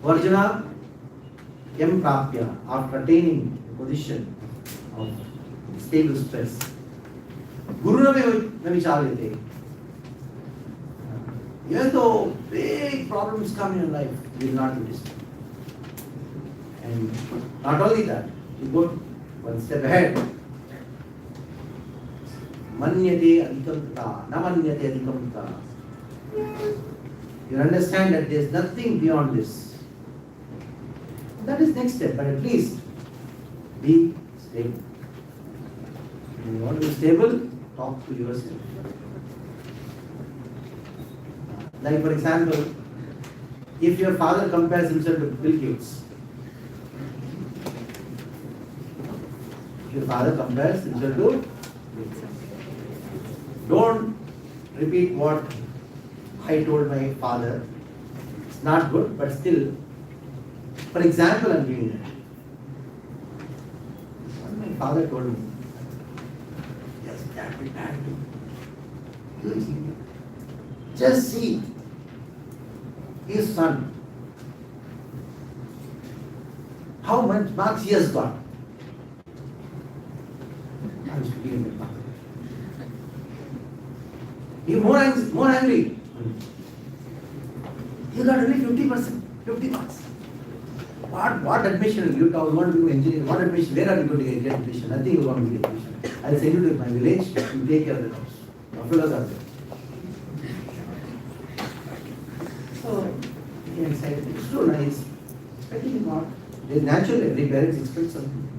Arjuna, yam prapya, after attaining the position of stable stress, Guru na vicharite. Even though big problems come in your life, you will not be disturbed. And not only that, you go one step ahead. Manyate adhikamta, na manyate adhikamta. You understand that there is nothing beyond this. That is next step, but at least be stable. When you want to be stable, talk to yourself. Like for example, if your father compares himself to Bill Gates, your father compares himself to Bill Gates. Don't repeat what I told my father. It's not good, but still, for example, I'm giving it. What my father told me. Yes, that will bad too. Just see his son. How much marks he has got. I was speaking with my father. He more angry. You got only 50%, 50 marks. What admission? You want to do engineering? What admission? Where are you going to get admission? Nothing you want to get admission. I'll send you to my village. You take care of the house. Buffaloes are there. So, he excited. It's so nice. I think not. It's natural. Every parent expects something.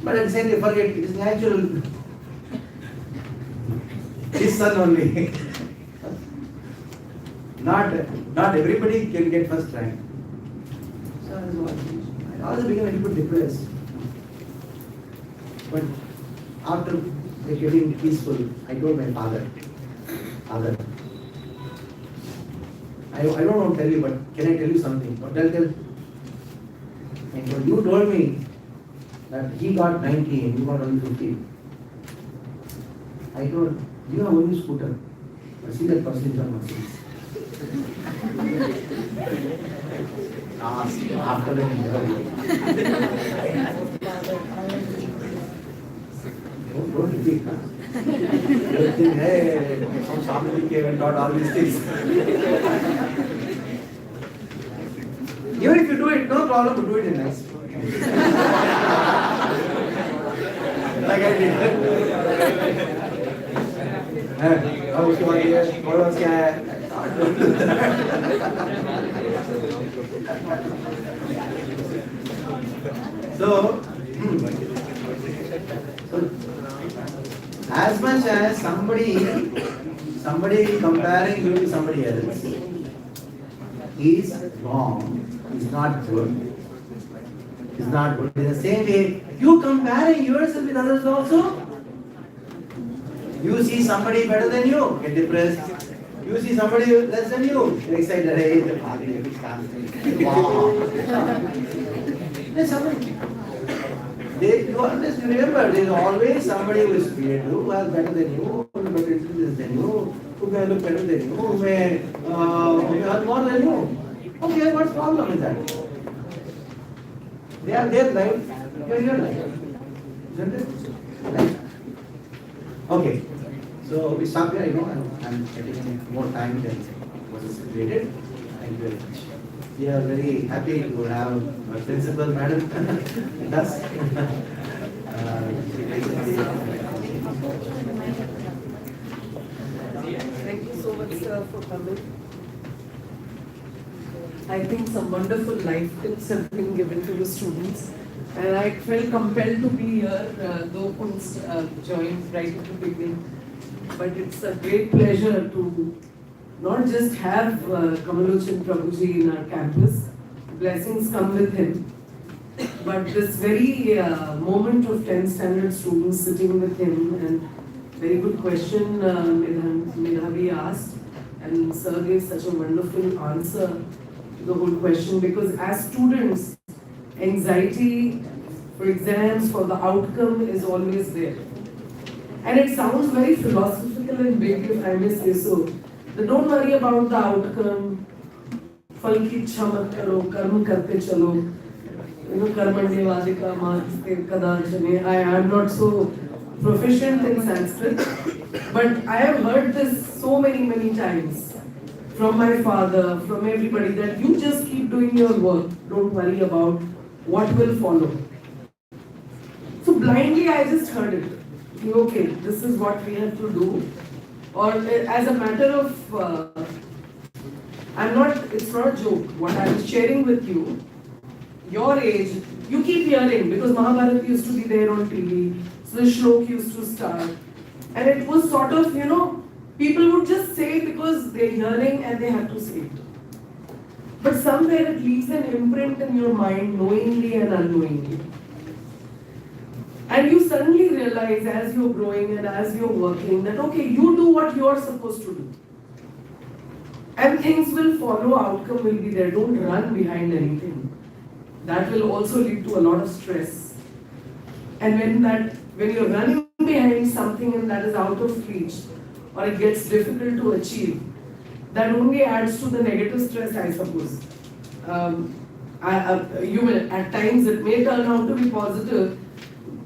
But at the same time, forget it is natural. His son only. Not everybody can get first rank. So I also became a little bit depressed. But after getting peaceful, I told my father, I don't want to tell you, but can I tell you something? But tell. And when you told me that he got 90 and you got only 50, I told, you have only scooter. But see that person is on Mercedes. After that, don't repeat. You think, hey, some Swami came and taught all these things. Even if you do it, no problem to do it in nice. Like I did. अब उसके बाद ये models क्या है? So, as much as somebody comparing you to somebody else is wrong, is not good. Is not good. In the same way, you comparing yourself with others also. You see somebody better than you, get depressed. You see somebody less than you, get excited. Hey, the party is coming. Wow. There's somebody. You always remember, there is always somebody who is creative, who is better than you, who is better intelligent than you, who may look better than you, who may earn more than you. Okay, what's the problem with that? They are their life, you are your life. Isn't it? Right? Okay, so we stop here. I know I'm getting more time than was created. Thank you very much. We are very happy to have a principal madam with us. Thank you so much, sir, for coming. I think some wonderful life tips have been given to the students, and I felt compelled to be here, though couldn't join right at the beginning. But it's a great pleasure to not just have Lochan Prabhuji in our campus, blessings come with him, but this very moment of 10th standard students sitting with him, and very good question Medhavi asked, and sir gave such a wonderful answer to the whole question, because as students, anxiety for exams, for the outcome is always there. And it sounds very philosophical and big, if I may say so. But don't worry about the outcome. Fal ki ichha mat karo, karma karte chalo. Karmanye vadika maste kadachane. I am not so proficient in Sanskrit, but I have heard this so many times from my father, from everybody, that you just keep doing your work. Don't worry about what will follow. So blindly I just heard it. Okay, this is what we have to do. Or as a matter of, it's not a joke. What I was sharing with you, your age, you keep hearing, because Mahabharata used to be there on TV, so the shlok used to start. And it was sort of, people would just say it because they're hearing and they have to say it. But somewhere it leaves an imprint in your mind, knowingly and unknowingly. And you suddenly realize as you're growing and as you're working that, okay, you do what you're supposed to do. And things will follow, outcome will be there. Don't run behind anything. That will also lead to a lot of stress. And when you're running behind something and that is out of reach, or it gets difficult to achieve, that only adds to the negative stress, I suppose. At times it may turn out to be positive.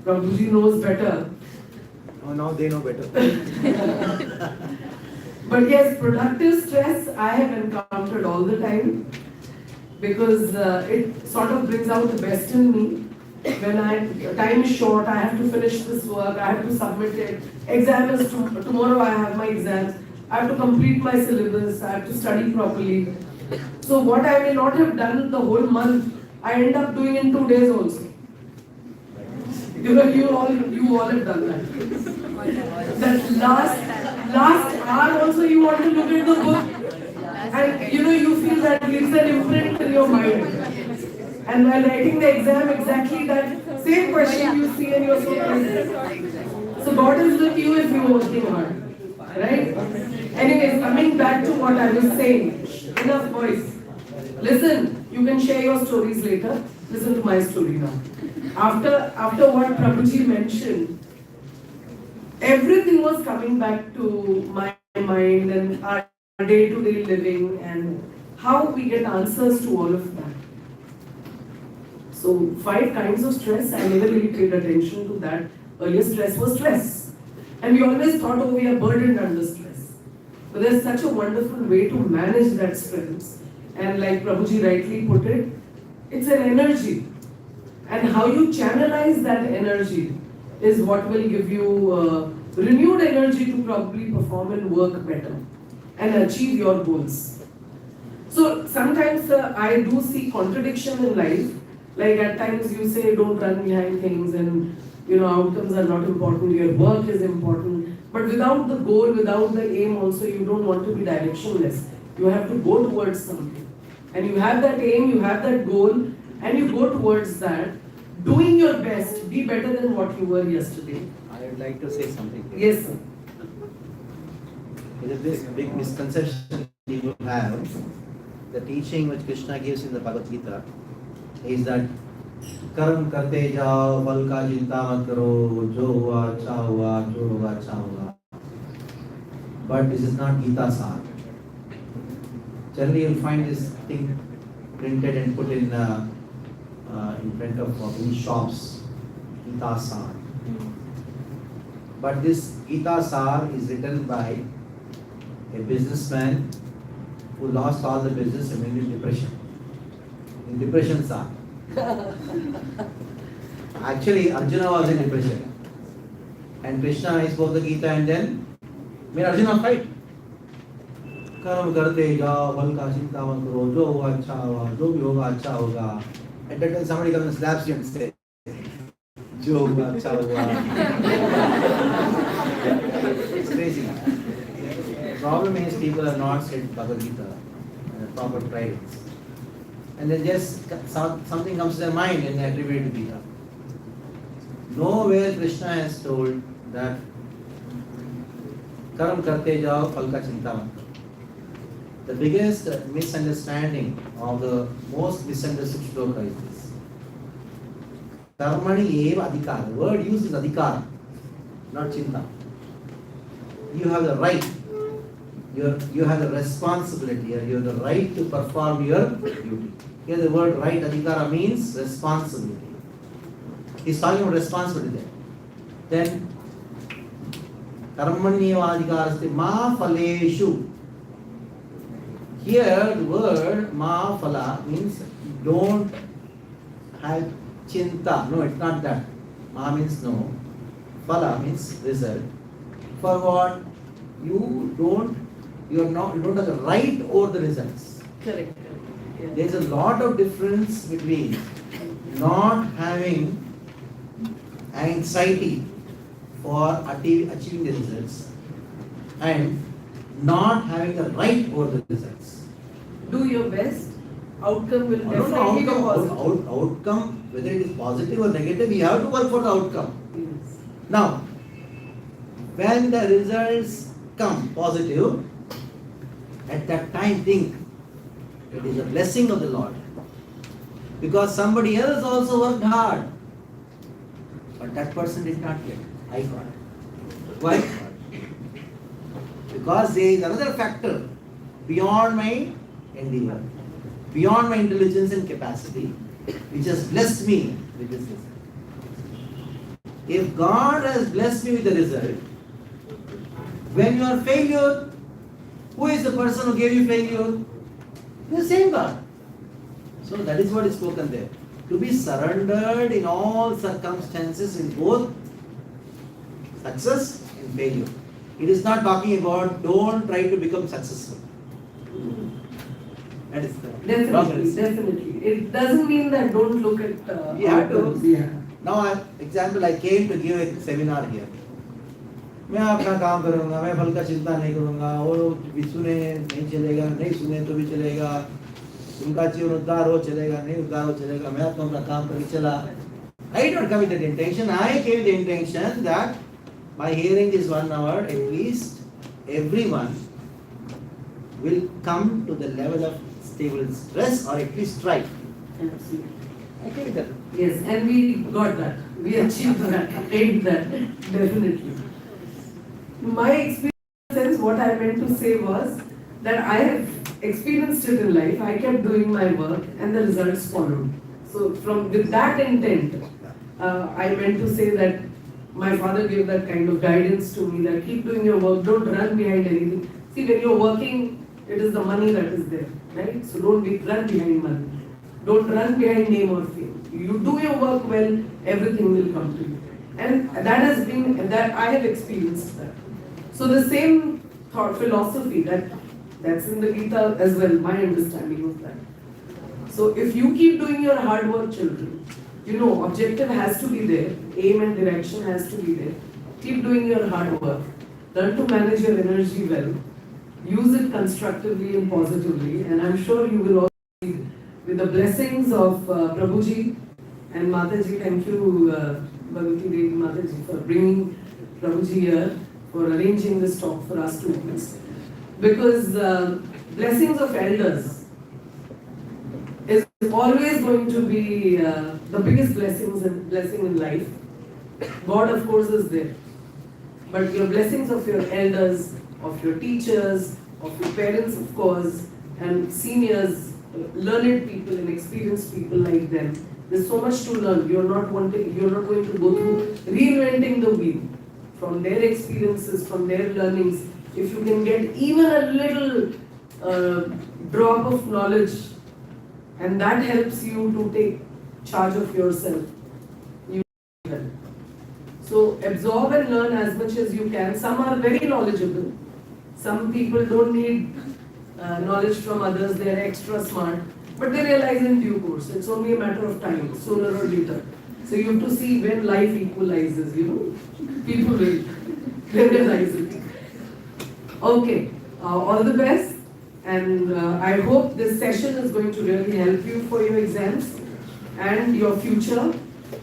Prabhuji knows better. Oh, now they know better. But yes, productive stress I have encountered all the time because it sort of brings out the best in me. When time is short, I have to finish this work, I have to submit it. Exam is tomorrow. I have my exams. I have to complete my syllabus. I have to study properly. So what I may not have done the whole month, I end up doing in 2 days also. You all have done that. That last hour also you want to look at the book, and you feel that leaves an imprint in your mind. And while writing the exam, exactly that same question you see and you're so confident. So God is with you if you're working hard. Right? Anyways, coming back to what I was saying, enough voice. Listen, you can share your stories later. Listen to my story now. After what Prabhuji mentioned, everything was coming back to my mind and our day-to-day living and how we get answers to all of that. So 5 kinds of stress, I never really paid attention to that. Earlier stress was stress. And we always thought, oh, we are burdened under stress. But there's such a wonderful way to manage that stress. And like Prabhuji rightly put it, it's an energy. And how you channelize that energy is what will give you renewed energy to probably perform and work better and achieve your goals. So sometimes I do see contradiction in life. Like at times you say don't run behind things and outcomes are not important, your work is important. But without the goal, without the aim also, you don't want to be directionless. You have to go towards something. And you have that aim, you have that goal, and you go towards that, doing your best, be better than what you were yesterday. I would like to say something here. Yes, sir. It is this big misconception people have. The teaching which Krishna gives in the Bhagavad Gita is that कर्म करते जाओ फल का चिंता मत करो जो हुआ अच्छा हुआ जो होगा अच्छा होगा. But this is not Gita Sar. Generally you'll find this thing printed and put in front of many shops, Gita Sar. But this Gita Sar is written by a businessman who lost all the business and went into depression. In depression Sar. Actually, Arjuna was in depression. And Krishna spoke the Gita and then made Arjuna fight. कर्म करते जाओ फल का चिंता मत करो जो हुआ अच्छा हुआ जो भी होगा अच्छा होगा. At that time somebody comes and slaps you and says जो हुआ अच्छा हुआ. It's crazy. The problem is people have not said Bhagavad Gita in a proper price. And then just something comes to their mind and they attribute it to Gita. Nowhere Krishna has told that कर्म करते जाओ फल का चिंता मत करो. The biggest misunderstanding of the most misunderstood shloka is this. Karmani eva adhikara. The word used is adhikara, not chinta. You have the right. You have the responsibility. You have the right to perform your duty. Here the word right adhikara means responsibility. He's talking about responsibility there. Then karmani eva adhikara asti ma phaleshu. Here the word ma phala means don't have chinta. No, it's not that. Ma means no. Phala means result. For what? You don't have the right over the results. Correct. Yeah. There is a lot of difference between not having anxiety for achieving the results and not having the right over the results. Do your best. Outcome will I don't definitely be know positive. outcome, whether it is positive or negative, you have to work for the outcome. Yes. Now, when the results come positive, at that time think it is a blessing of the Lord. Because somebody else also worked hard, but that person did not get. I got. Why? Because there is another factor beyond my endeavor, beyond my intelligence and capacity, which has blessed me with this result. If God has blessed me with the result, when you are failure, Who is the person who gave you failure? The same God. So that is what is spoken there. To be surrendered in all circumstances in both success and failure. It is not talking about don't try to become successful. That is the Definitely, progress. definitely. It doesn't mean that don't look at You have to. outcomes. Yeah. Now, example, I came to give a seminar here. मैं अपना काम करूँगा, मैं फल का चिंता नहीं करूँगा, वो भी सुने नहीं चलेगा, नहीं सुने तो भी चलेगा, उनका जीवन उद्धार हो चलेगा, नहीं उद्धार हो चलेगा, मैं तो अपना काम करके चला. I don't come with that intention. I came with the intention that by hearing this 1 hour, at least everyone will come to the level of stable stress or at least try. Absolutely. I came with that. Yes, and we got that. We achieved that, attained that, definitely. My experience, what I meant to say was that I have experienced it in life. I kept doing my work and the results followed. So with that intent, I meant to say that my father gave that kind of guidance to me that keep doing your work, don't run behind anything. See, when you're working, it is the money that is there, right? So don't run behind money. Don't run behind name or fame. You do your work well, everything will come to you. And that has been, that I have experienced that. So the same thought philosophy that's in the Gita as well, my understanding of that. So if you keep doing your hard work, children, you know, objective has to be there, aim and direction has to be there. Keep doing your hard work. Learn to manage your energy well. Use it constructively and positively, and I'm sure you will all see with the blessings of Prabhuji and Mataji. Thank you, Bhagavati Devi Mataji, for bringing Prabhuji here, for arranging this talk for our students. Because blessings of elders is always going to be the biggest blessing in life. God, of course, is there. But your blessings of your elders, of your teachers, of your parents, of course, and seniors, learned people and experienced people like them. There's so much to learn. You're not going to go through reinventing the wheel. From their experiences, from their learnings, if you can get even a little drop of knowledge, and that helps you to take charge of yourself, you will. So absorb and learn as much as you can. Some are very knowledgeable. Some people don't need knowledge from others, they're extra smart, but they realize in due course. It's only a matter of time, sooner or later. So you have to see when life equalizes, you know, people will realize it. Okay, all the best, and I hope this session is going to really help you for your exams and your future.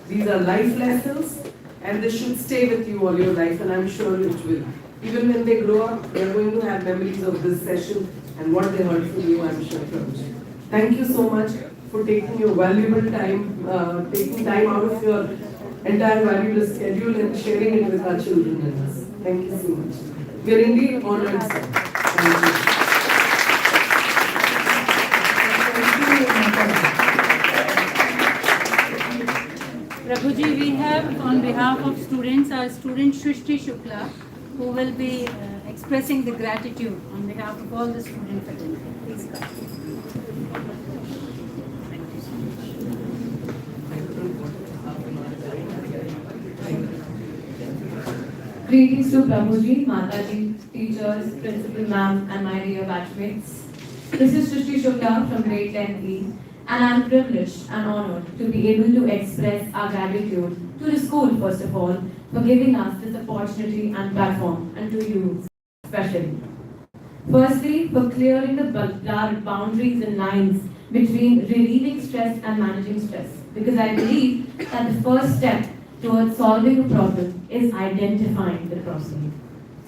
These are life lessons, and they should stay with you all your life, and I'm sure it will. Even when they grow up, they're going to have memories of this session and what they heard from you, I'm sure. Thank you so much for taking your valuable time, taking time out of your entire valuable schedule and sharing it with our children and us. Thank you so much. We are indeed honored, sir. Thank you. Prabhuji, we have on behalf of students our student Shrishti Shukla, who will be expressing the gratitude on behalf of all the student fraternity. Please come. Greetings to Prabhuji, Mataji, teachers, principal ma'am, and my dear batchmates. This is Shrishti Shukla from grade 10E, and I am privileged and honored to be able to express our gratitude to the school, first of all, for giving us this opportunity and platform, and to you especially. Firstly, for clearing the blurred boundaries and lines between relieving stress and managing stress, because I believe that the first step towards solving a problem is identifying the problem.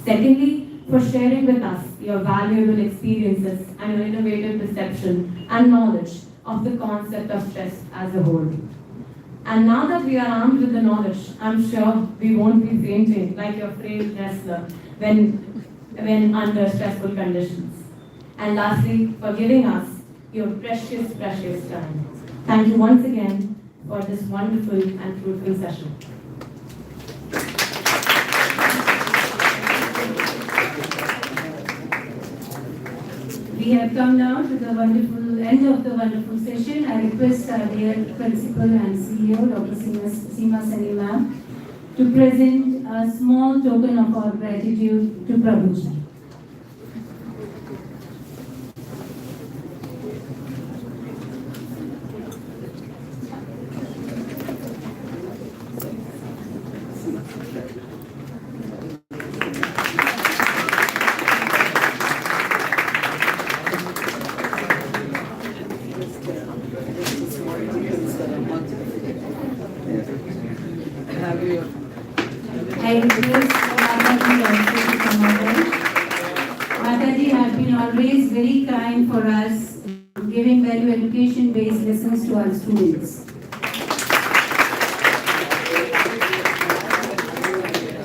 Secondly, for sharing with us your valuable experiences and your innovative perception and knowledge of the concept of stress as a whole. And now that we are armed with the knowledge, I'm sure we won't be fainting like your frail wrestler when under stressful conditions. And lastly, for giving us your precious, precious time. Thank you once again for this wonderful and fruitful session. we have come now to the wonderful end of the wonderful session. I request our dear Principal and CEO, Dr. Seema Sani ma'am, to present a small token of our gratitude to Prabhu. Have you? I request Mataji also to come over. Mataji have been always very kind for us, giving value education based lessons to our students.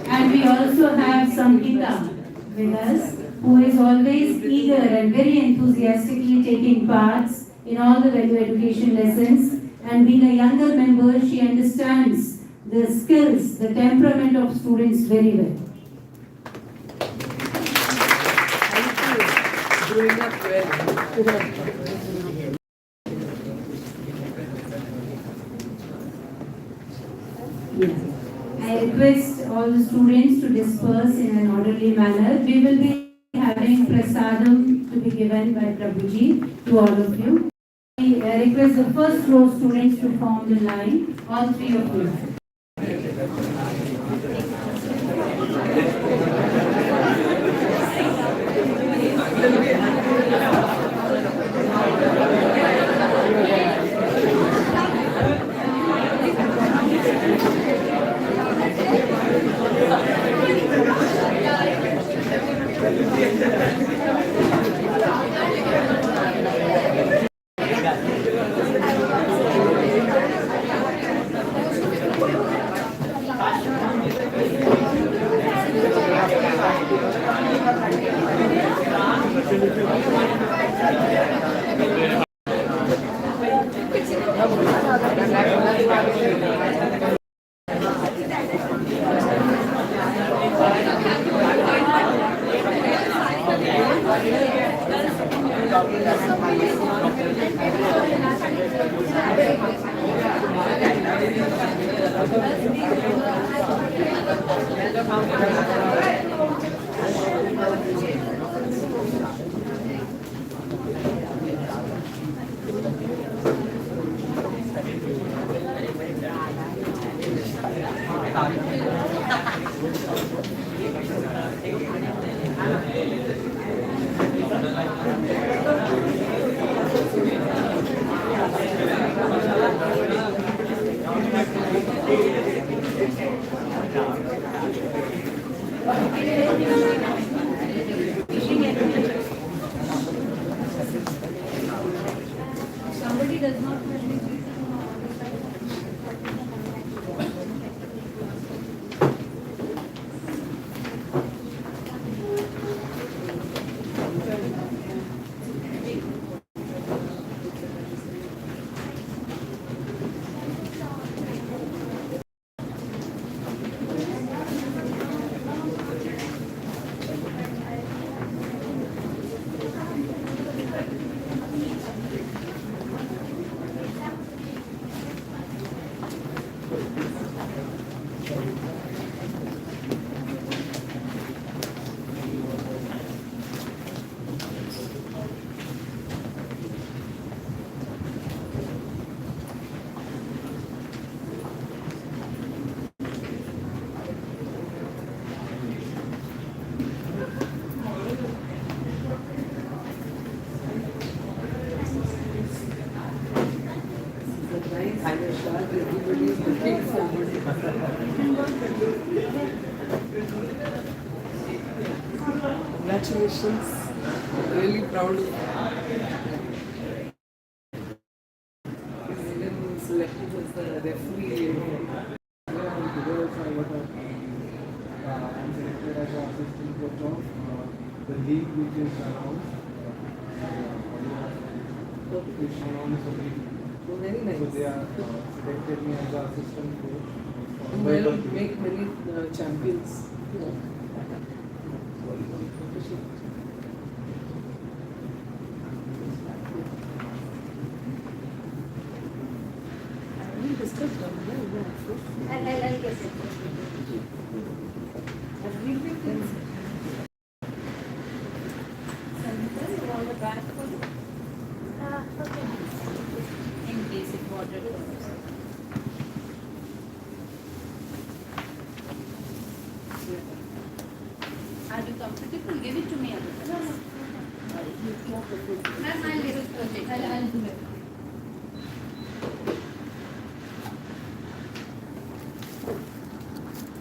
And we also have Samhita with us, who is always eager and very enthusiastically taking parts in all the value education lessons. And being a younger member, she understands the skills, the temperament of students very well. Growing up well. I request all the students to disperse in an orderly manner. We will be having prasadam to be given by Prabhuji to all of you. I request the first row students to form the line, all three of you. Somebody does not have any. Everybody is looking forward. Congratulations. Really proud of you. Even selected as the referee. I'm selected as the assistant coach of the league which is announced. It's announced the league. So very nice. So they are selected me as the assistant coach. You will make many champions. I'll guess it. Okay. In basic water terms. Are you comfortable? Give it to me. Ma'am, I'll give it. Okay, I'll do it.